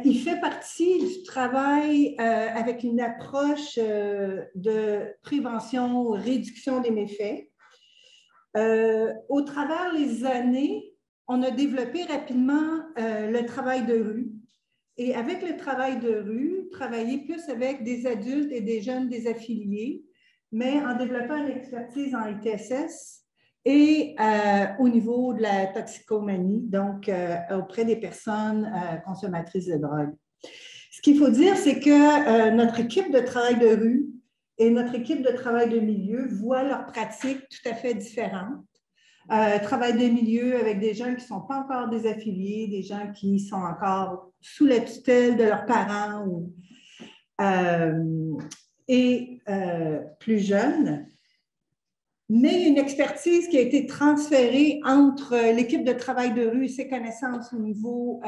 il fait partie du travail avec une approche de prévention, réduction des méfaits. Au travers des années, on a développé rapidement le travail de rue. Et avec le travail de rue, travailler plus avec des adultes et des jeunes désaffiliés, mais en développant une expertise en ITSS et au niveau de la toxicomanie, donc auprès des personnes consommatrices de drogue. Ce qu'il faut dire, c'est que notre équipe de travail de rue et notre équipe de travail de milieu voient leurs pratiques tout à fait différentes. Travail de milieu avec des gens qui ne sont pas encore des affiliés, des gens qui sont encore sous la tutelle de leurs parents et plus jeunes. Mais une expertise qui a été transférée entre l'équipe de travail de rue et ses connaissances au niveau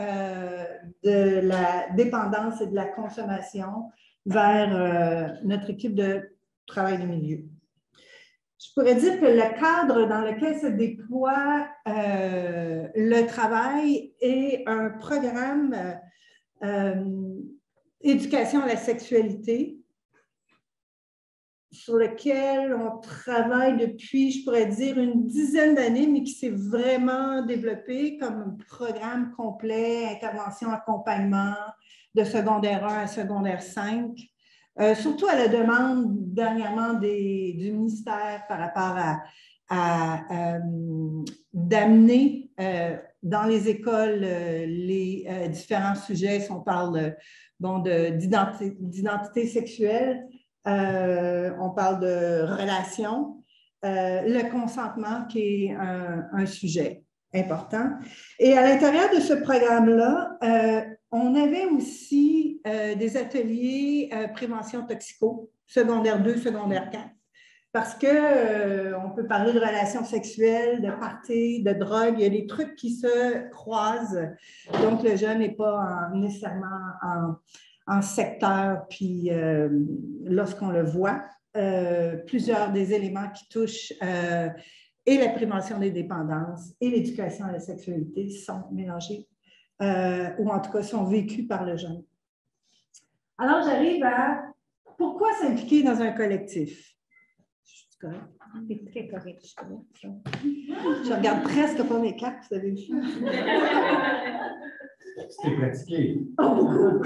de la dépendance et de la consommation vers notre équipe de travail de milieu. Je pourrais dire que le cadre dans lequel se déploie le travail est un programme éducation à la sexualité sur lequel on travaille depuis, je pourrais dire, une dizaine d'années, mais qui s'est vraiment développé comme un programme complet, intervention, accompagnement de secondaire 1 à secondaire 5. Surtout à la demande dernièrement du ministère par rapport à d'amener dans les écoles les différents sujets. Si on parle d'identité sexuelle, on parle de relations, le consentement qui est un sujet important. Et à l'intérieur de ce programme-là, on avait aussi des ateliers prévention toxico, secondaire 2, secondaire 4, parce qu'on peut parler de relations sexuelles, de parties, de drogue, il y a des trucs qui se croisent. Donc, le jeune n'est pas nécessairement en secteur, puis lorsqu'on le voit, plusieurs des éléments qui touchent et la prévention des dépendances et l'éducation à la sexualité sont mélangés ou en tout cas sont vécus par le jeune. Alors, j'arrive à pourquoi s'impliquer dans un collectif? Je suis correcte? C'est très correct. Je regarde presque pas mes cartes, vous avez vu. C'était pratiqué. Oh, beaucoup!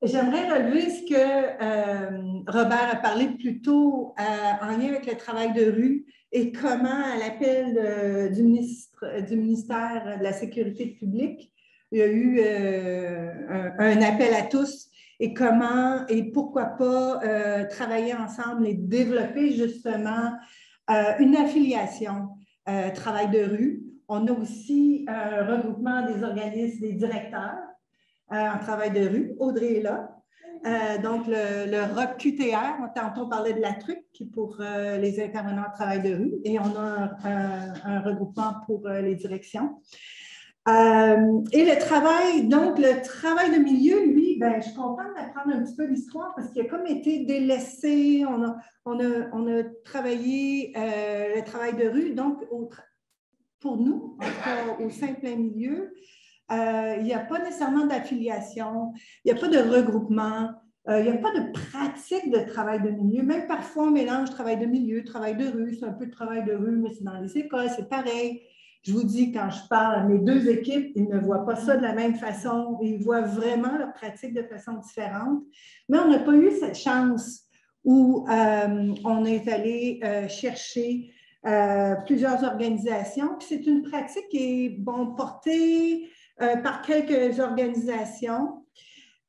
J'aimerais relever ce que Robert a parlé plus tôt en lien avec le travail de rue et comment, à l'appel du ministère de la Sécurité publique, il y a eu un appel à tous et comment et pourquoi pas travailler ensemble et développer justement une affiliation travail de rue. On a aussi un regroupement des organismes, des directeurs en travail de rue. Audrey est là. Donc, le ROC QTR, tantôt on parlait de la TRUC, qui est pour les intervenants en travail de rue, et on a un regroupement pour les directions. Et le travail de milieu, lui, ben, je suis contente d'apprendre un petit peu l'histoire parce qu'il a comme été délaissé. On a travaillé le travail de rue, donc pour nous, au sein plein milieu, il n'y a pas nécessairement d'affiliation, il n'y a pas de regroupement, il n'y a pas de pratique de travail de milieu. Même parfois, on mélange travail de milieu, travail de rue, c'est un peu de travail de rue, mais c'est dans les écoles, c'est pareil. Je vous dis, quand je parle à mes deux équipes, ils ne voient pas ça de la même façon, ils voient vraiment leur pratique de façon différente. Mais on n'a pas eu cette chance où on est allé chercher plusieurs organisations. C'est une pratique qui est portée par quelques organisations,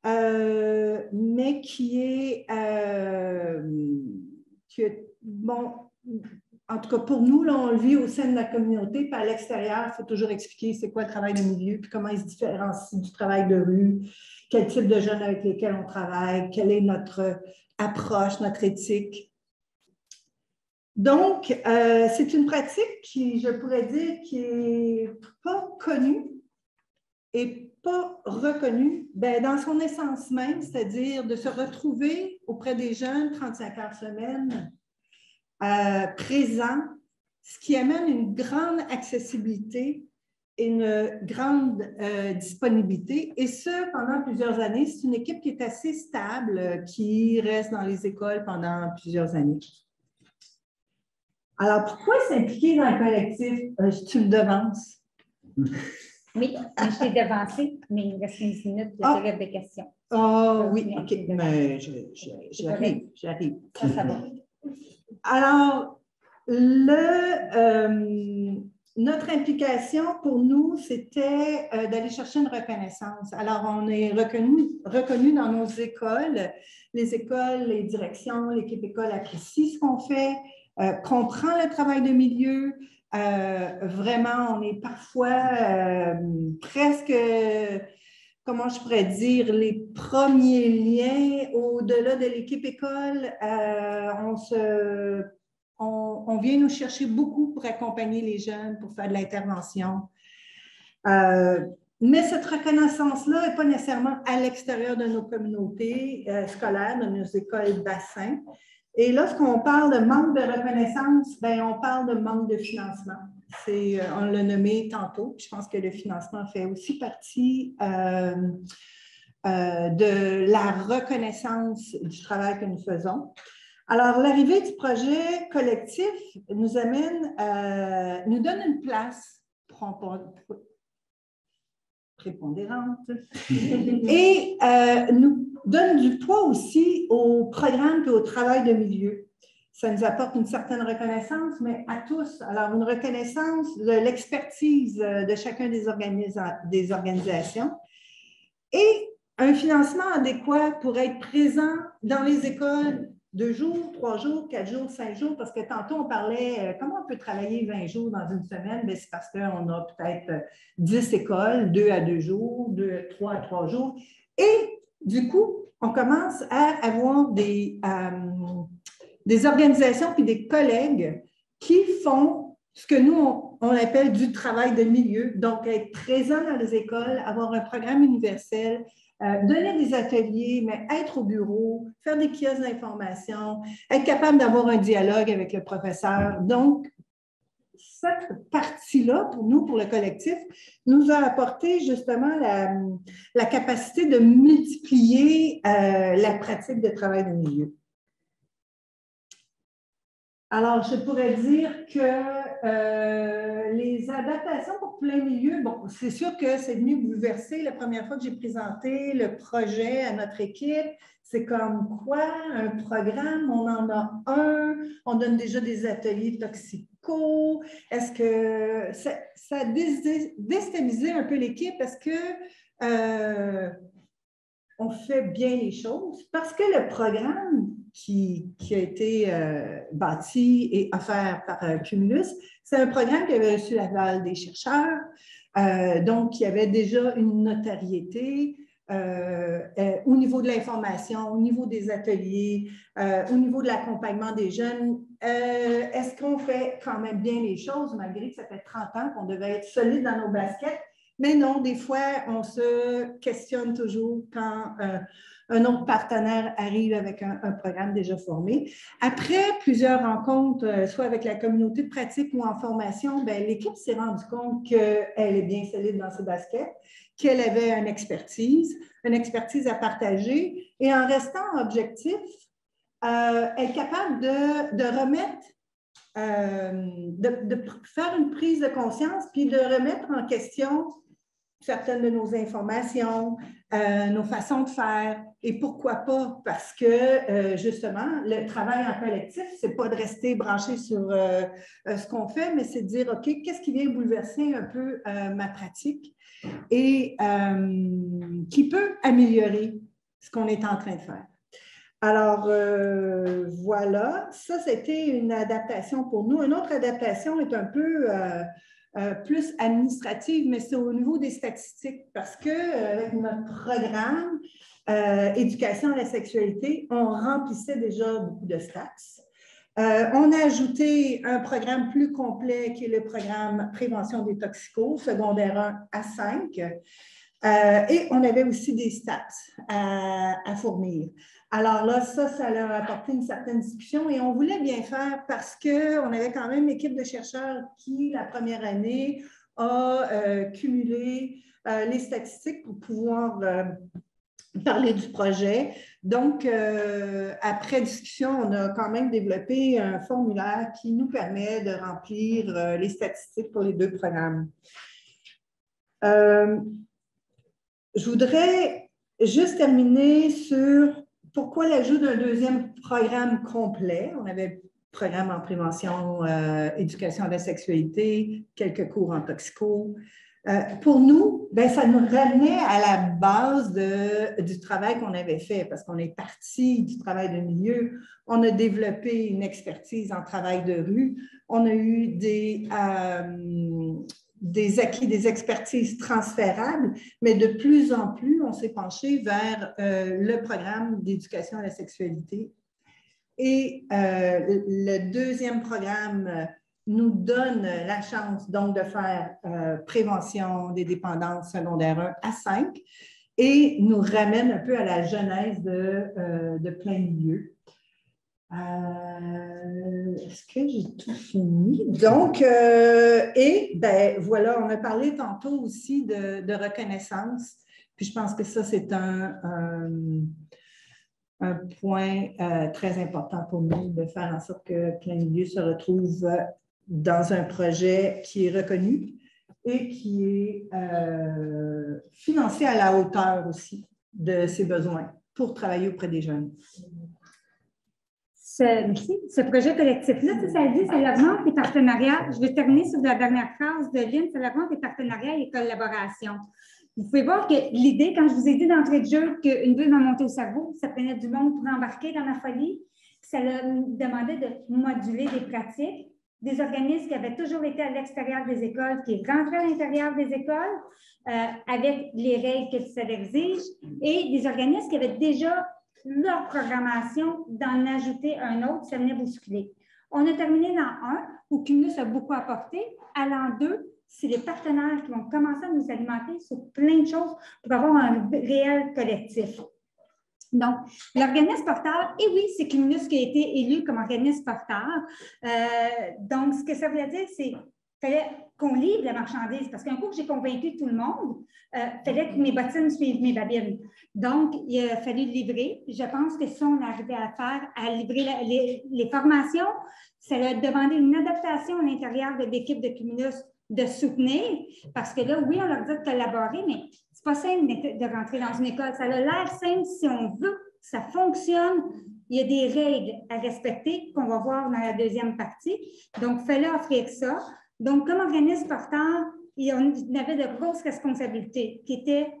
mais qui est en tout cas pour nous, là, on le vit au sein de la communauté, puis à l'extérieur, il faut toujours expliquer c'est quoi le travail de milieu, puis comment il se différencie du travail de rue, quel type de jeunes avec lesquels on travaille, quelle est notre approche, notre éthique. Donc, c'est une pratique qui, je pourrais dire, qui n'est pas connue et pas reconnue dans son essence même, c'est-à-dire de se retrouver auprès des jeunes 35 heures semaine, présents, ce qui amène une grande accessibilité et une grande disponibilité. Et ce, pendant plusieurs années. C'est une équipe qui est assez stable, qui reste dans les écoles pendant plusieurs années. Alors, pourquoi s'impliquer dans un collectif? Tu me devances. Oui, mais je t'ai devancé, mais il me reste 15 minutes de période de questions. Oh oui, OK, mais j'arrive. Ça va. Alors, notre implication pour nous, c'était d'aller chercher une reconnaissance. Alors, on est reconnu dans nos écoles. Les écoles, les directions, l'équipe école apprécie ce qu'on fait, comprend le travail de milieu. Vraiment, on est parfois presque, comment je pourrais dire, les premiers liens au-delà de l'équipe école. On vient nous chercher beaucoup pour accompagner les jeunes, pour faire de l'intervention. Mais cette reconnaissance-là n'est pas nécessairement à l'extérieur de nos communautés scolaires, de nos écoles bassins. Et lorsqu'on parle de manque de reconnaissance, bien, on parle de manque de financement. On l'a nommé tantôt, je pense que le financement fait aussi partie de la reconnaissance du travail que nous faisons. Alors, l'arrivée du projet collectif nous donne une place prépondérante et nous donne du poids aussi au programme et au travail de milieu. Ça nous apporte une certaine reconnaissance, mais à tous. Alors, une reconnaissance de l'expertise de chacun des organisations et un financement adéquat pour être présent dans les écoles 2 jours, 3 jours, 4 jours, 5 jours, parce que tantôt, on parlait comment on peut travailler 20 jours dans une semaine. Bien, c'est parce qu'on a peut-être 10 écoles, 2 à 2 jours, 3 à 3 jours. Et du coup, on commence à avoir des organisations puis des collègues qui font ce que nous, on appelle du travail de milieu, donc être présent dans les écoles, avoir un programme universel, donner des ateliers, mais être au bureau, faire des kiosques d'information, être capable d'avoir un dialogue avec le professeur. Donc, cette partie-là, pour nous, pour le collectif, nous a apporté justement la capacité de multiplier la pratique de travail de milieu. Alors, je pourrais dire que les adaptations pour plein milieu, bon, c'est sûr que c'est venu bouleverser la première fois que j'ai présenté le projet à notre équipe. C'est comme quoi, un programme, on en a un, on donne déjà des ateliers toxicaux. Est-ce que ça a déstabilisé un peu l'équipe? Est-ce que on fait bien les choses? Parce que le programme qui a été bâti et offert par Cumulus, c'est un programme qui avait reçu l'aval des chercheurs, donc qui avait déjà une notoriété au niveau de l'information, au niveau des ateliers, au niveau de l'accompagnement des jeunes. Est-ce qu'on fait quand même bien les choses, malgré que ça fait 30 ans qu'on devait être solide dans nos baskets? Mais non, des fois, on se questionne toujours quand un autre partenaire arrive avec un programme déjà formé. Après plusieurs rencontres, soit avec la communauté de pratique ou en formation, l'équipe s'est rendue compte qu'elle est bien solide dans ses baskets, qu'elle avait une expertise à partager et en restant objectif, être capable de remettre de faire une prise de conscience puis de remettre en question certaines de nos informations, nos façons de faire. Et pourquoi pas? Parce que, justement, le travail en collectif, ce n'est pas de rester branché sur ce qu'on fait, mais c'est de dire, OK, qu'est-ce qui vient bouleverser un peu ma pratique et qui peut améliorer ce qu'on est en train de faire. Alors, voilà, ça, c'était une adaptation pour nous. Une autre adaptation est un peu plus administrative, mais c'est au niveau des statistiques, parce qu'avec notre programme Éducation à la sexualité, on remplissait déjà beaucoup de stats. On a ajouté un programme plus complet qui est le programme Prévention des toxicos, secondaire 1 à 5. Et on avait aussi des stats à fournir. Alors là, ça leur a apporté une certaine discussion et on voulait bien faire parce qu'on avait quand même une équipe de chercheurs qui, la première année, a cumulé les statistiques pour pouvoir parler du projet. Donc, après discussion, on a quand même développé un formulaire qui nous permet de remplir les statistiques pour les 2 programmes. Je voudrais juste terminer sur pourquoi l'ajout d'un deuxième programme complet. On avait programme en prévention, éducation à la sexualité, quelques cours en toxico. Pour nous, ben, ça nous ramenait à la base du travail qu'on avait fait parce qu'on est parti du travail de milieu. On a développé une expertise en travail de rue. On a eu des acquis, des expertises transférables, mais de plus en plus, on s'est penché vers le programme d'éducation à la sexualité. Et le deuxième programme nous donne la chance donc de faire prévention des dépendances secondaires 1 à 5 et nous ramène un peu à la genèse de plein milieu. Est-ce que j'ai tout fini? Donc, ben, voilà, on a parlé tantôt aussi de reconnaissance. Puis je pense que ça, c'est un point très important pour nous, de faire en sorte que Plein Milieu se retrouve dans un projet qui est reconnu et qui est financé à la hauteur aussi de ses besoins pour travailler auprès des jeunes. Ce projet collectif-là, ça dit, ça augmente les partenariats. Je vais terminer sur la dernière phrase de Lynn, ça augmente les partenariats et collaborations. Vous pouvez voir que l'idée, quand je vous ai dit d'entrée de jeu qu'une bulle m'a monté au cerveau, ça prenait du monde pour embarquer dans ma folie, ça leur demandait de moduler des pratiques, des organismes qui avaient toujours été à l'extérieur des écoles, qui rentraient à l'intérieur des écoles avec les règles que ça exige, et des organismes qui avaient déjà leur programmation d'en ajouter un autre, ça venait bousculer. On a terminé dans 1, où Cumulus a beaucoup apporté. À l'an 2, c'est les partenaires qui vont commencer à nous alimenter sur plein de choses pour avoir un réel collectif. Donc, l'organisme porteur, et oui, c'est Cumulus qui a été élu comme organisme porteur. Donc, ce que ça voulait dire, c'est qu'il fallait qu'on livre la marchandise, parce qu'un coup que j'ai convaincu tout le monde, il fallait que mes bottines suivent mes babines. Donc, il a fallu livrer. Je pense que ça, on est arrivé à faire, à livrer les formations. Ça a demandé une adaptation à l'intérieur de l'équipe de Cumulus de soutenir, parce que là, oui, on leur dit de collaborer, mais c'est pas simple de rentrer dans une école. Ça a l'air simple si on veut que ça fonctionne. Il y a des règles à respecter qu'on va voir dans la deuxième partie. Donc, il fallait offrir ça. Donc, comme organisme porteur, on avait de grosses responsabilités, qui étaient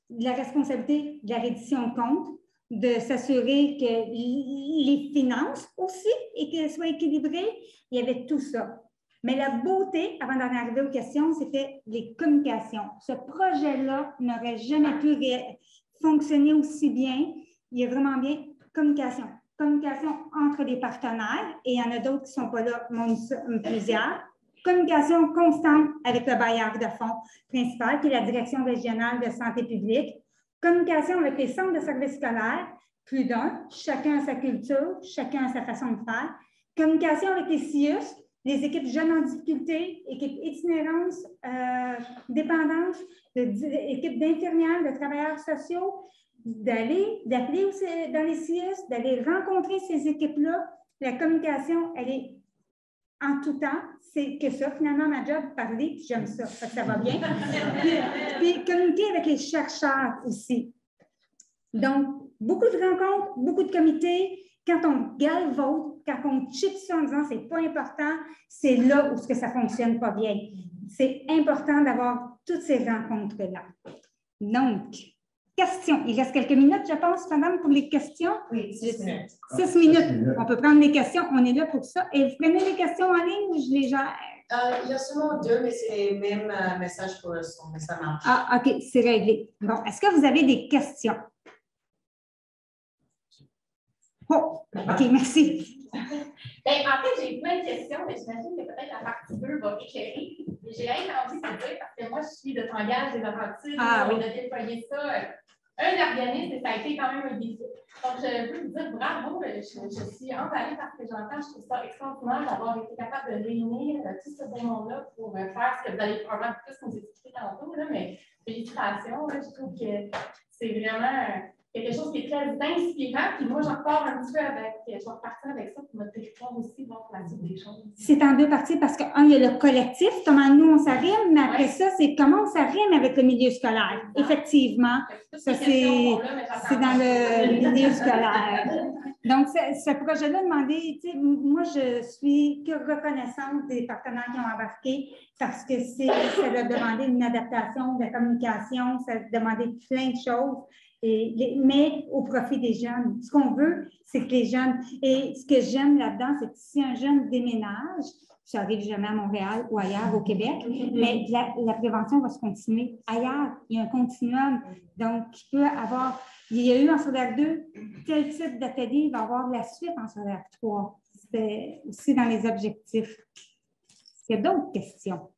la responsabilité de la reddition de comptes, de s'assurer que les finances aussi et qu'elles soient équilibrées. Il y avait tout ça. Mais la beauté, avant d'en arriver aux questions, c'était les communications. Ce projet-là n'aurait jamais pu fonctionner aussi bien. Il y a vraiment bien communication. Communication entre les partenaires, et il y en a d'autres qui ne sont pas là, plusieurs. Communication constante avec le bailleur de fonds principal, qui est la Direction régionale de santé publique. Communication avec les centres de services scolaires, plus d'un, chacun a sa culture, chacun a sa façon de faire. Communication avec les CIUS, les équipes jeunes en difficulté, équipes itinérance, dépendance, équipes d'infirmières, de travailleurs sociaux, d'appeler dans les CIUS, d'aller rencontrer ces équipes-là. La communication, elle est en tout temps, c'est que ça, finalement, ma job, parler, puis j'aime ça, ça va bien. puis communiquer avec les chercheurs aussi. Donc, beaucoup de rencontres, beaucoup de comités. Quand on galvaude, quand on chip ça en disant c'est pas important, c'est là où ça fonctionne pas bien. C'est important d'avoir toutes ces rencontres-là. Donc, questions. Il reste quelques minutes, je pense, madame, pour les questions. Oui, 6 minutes. 6 minutes. On peut prendre les questions. On est là pour ça. Et vous prenez les questions en ligne ou je les gère? Il y a seulement 2, mais c'est le même message pour le son, mais ça marche. Ah, OK, c'est réglé. Bon, est-ce que vous avez des questions? Oh, OK, merci. Bien, en fait, j'ai plein de questions, mais j'imagine que peut-être la partie 2 va éclairer. J'ai rien envie de te dire parce que moi, je suis de Tangage des Laurentides, on a déployé ça. Un organisme, et ça a été quand même un défi. Donc, je veux vous dire bravo. Je suis emballée parce que j'entends, je trouve ça extraordinaire d'avoir été capable de réunir tout ce beau monde-là pour faire ce que vous allez probablement plus nous expliquer tantôt, là, mais félicitations. Là, je trouve que c'est vraiment quelque chose qui est très inspirant. Puis moi, j'en repars un petit peu avec, je vais repartir avec ça pour notre territoire aussi, voir la suite des choses. C'est en deux parties parce qu'un, il y a le collectif, comment nous on s'arrime, mais après ça, c'est comment on s'arrime avec le milieu scolaire. Effectivement, ça c'est dans le milieu scolaire. Donc, ce projet-là demandait, tu sais, moi, je suis que reconnaissante des partenaires qui ont embarqué parce que ça a demandé une adaptation de la communication, ça a demandé plein de choses. Mais au profit des jeunes. Ce qu'on veut, c'est que les jeunes... Et ce que j'aime là-dedans, c'est que si un jeune déménage, ça n'arrive jamais à Montréal ou ailleurs au Québec, mais la prévention va se continuer ailleurs. Il y a un continuum. Donc, il peut avoir... Il y a eu en secondaire 2 tel type d'atelier, il va y avoir la suite en secondaire 3. C'est aussi dans les objectifs. Il y a d'autres questions.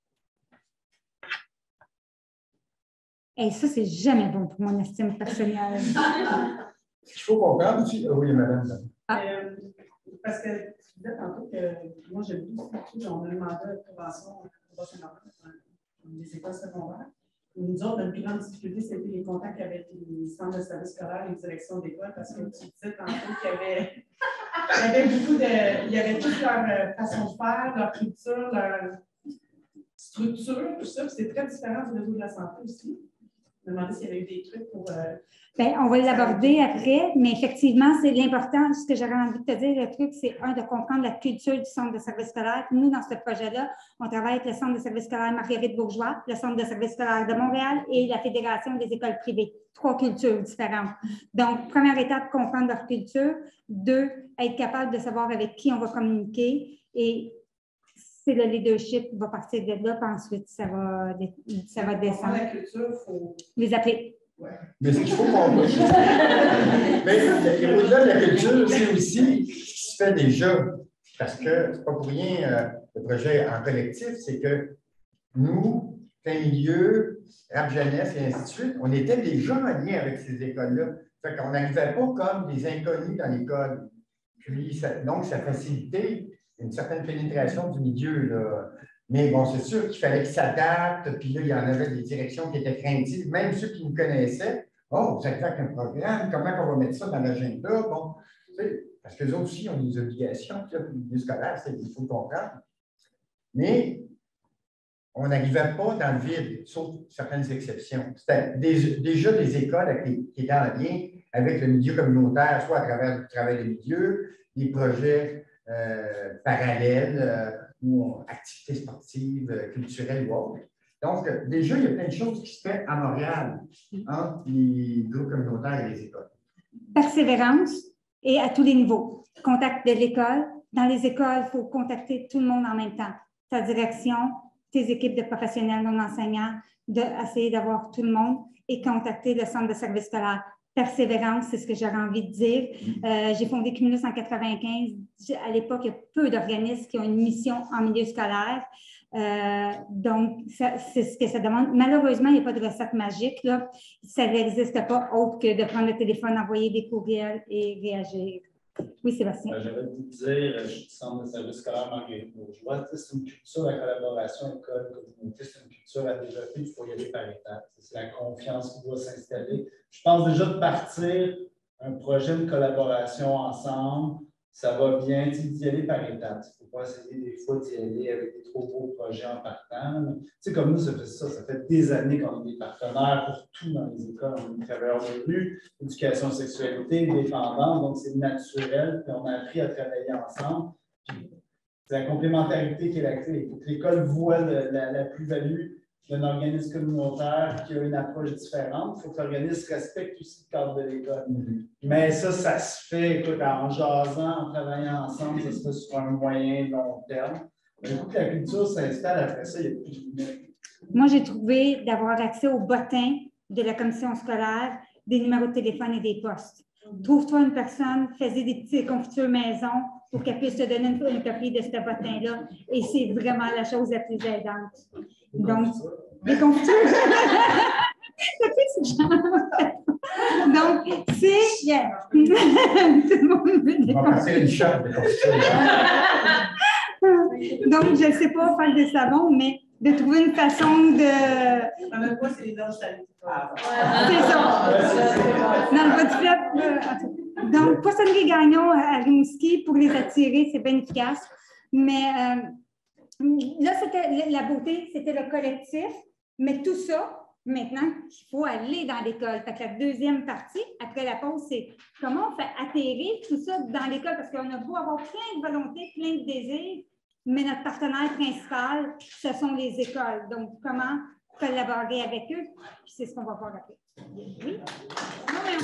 Et ça, c'est jamais bon pour mon estime personnelle. Il faut comprendre aussi. Oui, madame. Parce que tu disais tantôt que moi, j'ai vu aussi, on a demandé la prévention dans les écoles secondaires. Nous autres, la plus grande difficulté, c'était les contacts avec les centres de services scolaires, les directions d'école, parce que tu disais tantôt qu'il y avait beaucoup de. Il y avait toute leur façon de faire, leur culture, leur structure, tout ça. C'est très différent du réseau de la santé aussi. Je me demandais s'il y avait eu des trucs pour. Bien, on va l'aborder après, mais effectivement, c'est l'important. Ce que j'aurais envie de te dire, le truc, c'est de comprendre la culture du centre de service scolaire. Nous, dans ce projet-là, on travaille avec le centre de service scolaire Marguerite Bourgeois, le centre de service scolaire de Montréal et la Fédération des écoles privées. 3 cultures différentes. Donc, première étape, comprendre leur culture. 2, être capable de savoir avec qui on va communiquer. Et c'est le leadership qui va partir de là, puis ensuite, ça va descendre. La culture, il faut les appeler. Ouais. Mais ce qu'il faut comprendre. Mais au-delà de la culture, c'est aussi ce qui se fait déjà. Parce que c'est pas pour rien le projet en collectif, c'est que nous, plein milieu, rap jeunesse et ainsi de suite, on était déjà en lien avec ces écoles-là. Fait qu'on n'arrivait pas comme des inconnus dans l'école. Puis, donc, ça facilitait une certaine pénétration du milieu, là. Mais bon, c'est sûr qu'il fallait qu'ils s'adaptent, puis là, il y en avait des directions qui étaient craintives, même ceux qui nous connaissaient. Oh, vous avez fait un programme, comment on va mettre ça dans l'agenda? Bon, tu sais, parce qu'eux autres aussi ont des obligations, puis là, le milieu scolaire, il faut le comprendre. Mais on n'arrivait pas dans le vide, sauf certaines exceptions. C'était déjà des écoles qui étaient en lien avec le milieu communautaire, soit à travers le travail de milieu, des projets parallèles, ou activités sportives, culturelles ou autres. Donc, déjà, il y a plein de choses qui se font à Montréal entre les groupes communautaires et les écoles. Persévérance et à tous les niveaux. Contact de l'école. Dans les écoles, il faut contacter tout le monde en même temps. Ta direction, tes équipes de professionnels non enseignants, d'essayer d'avoir tout le monde et contacter le centre de service scolaire. Persévérance, c'est ce que j'aurais envie de dire. J'ai fondé Cumulus en 1995. À l'époque, il y a peu d'organismes qui ont une mission en milieu scolaire. Donc, c'est ce que ça demande. Malheureusement, il n'y a pas de recette magique, là. Ça n'existe pas autre que de prendre le téléphone, envoyer des courriels et réagir. Oui, Sébastien. J'avais te dire, je suis du centre de service scolaire Marguerite Bourgeois. C'est une culture à collaboration école-communauté, c'est une culture à développer, il faut y aller par étapes. C'est la confiance qui doit s'installer. Je pense déjà de partir un projet de collaboration ensemble, ça va bien d'y aller par étapes. Il ne faut pas essayer des fois d'y aller avec des trop gros projets en partant. Tu sais, comme nous, ça fait des années qu'on est des partenaires pour tout dans les écoles. On est des travailleurs de rue, éducation, sexualité, dépendance, donc c'est naturel. Puis on a appris à travailler ensemble. C'est la complémentarité qui est la clé. Il faut que l'école voit la plus-value d'un organisme communautaire qui a une approche différente. Il faut que l'organisme respecte aussi le cadre de l'école. Mais ça se fait, écoute, en jasant, en travaillant ensemble, ça se fait sur un moyen long terme. Du coup, que la culture s'installe, après ça, il n'y a plus de limite. Moi, j'ai trouvé d'avoir accès au bottin de la commission scolaire, des numéros de téléphone et des postes. Trouve-toi une personne, fais-y des petites confitures maison pour qu'elle puisse te donner une copie de ce bottin-là. Et c'est vraiment la chose la plus aidante. Donc, des confitures. Donc, c'est... Yeah. Tout le monde veut des confitures. On va passer une shot de confitures. Donc, je ne sais pas faire des savons, mais de trouver une façon de... La même fois, c'est les dents salées. C'est ça. Dans le bas du fleuve. Donc, Poissonnerie Gagnon à Rimouski, pour les attirer, c'est bien efficace. Mais là, c'était la beauté, c'était le collectif. Mais tout ça, maintenant, il faut aller dans l'école. Fait que la deuxième partie, après la pause, c'est comment on fait atterrir tout ça dans l'école, parce qu'on a beau avoir plein de volontés, plein de désirs, mais notre partenaire principal, ce sont les écoles. Donc, comment collaborer avec eux, puis c'est ce qu'on va voir après. Oui? Non, mais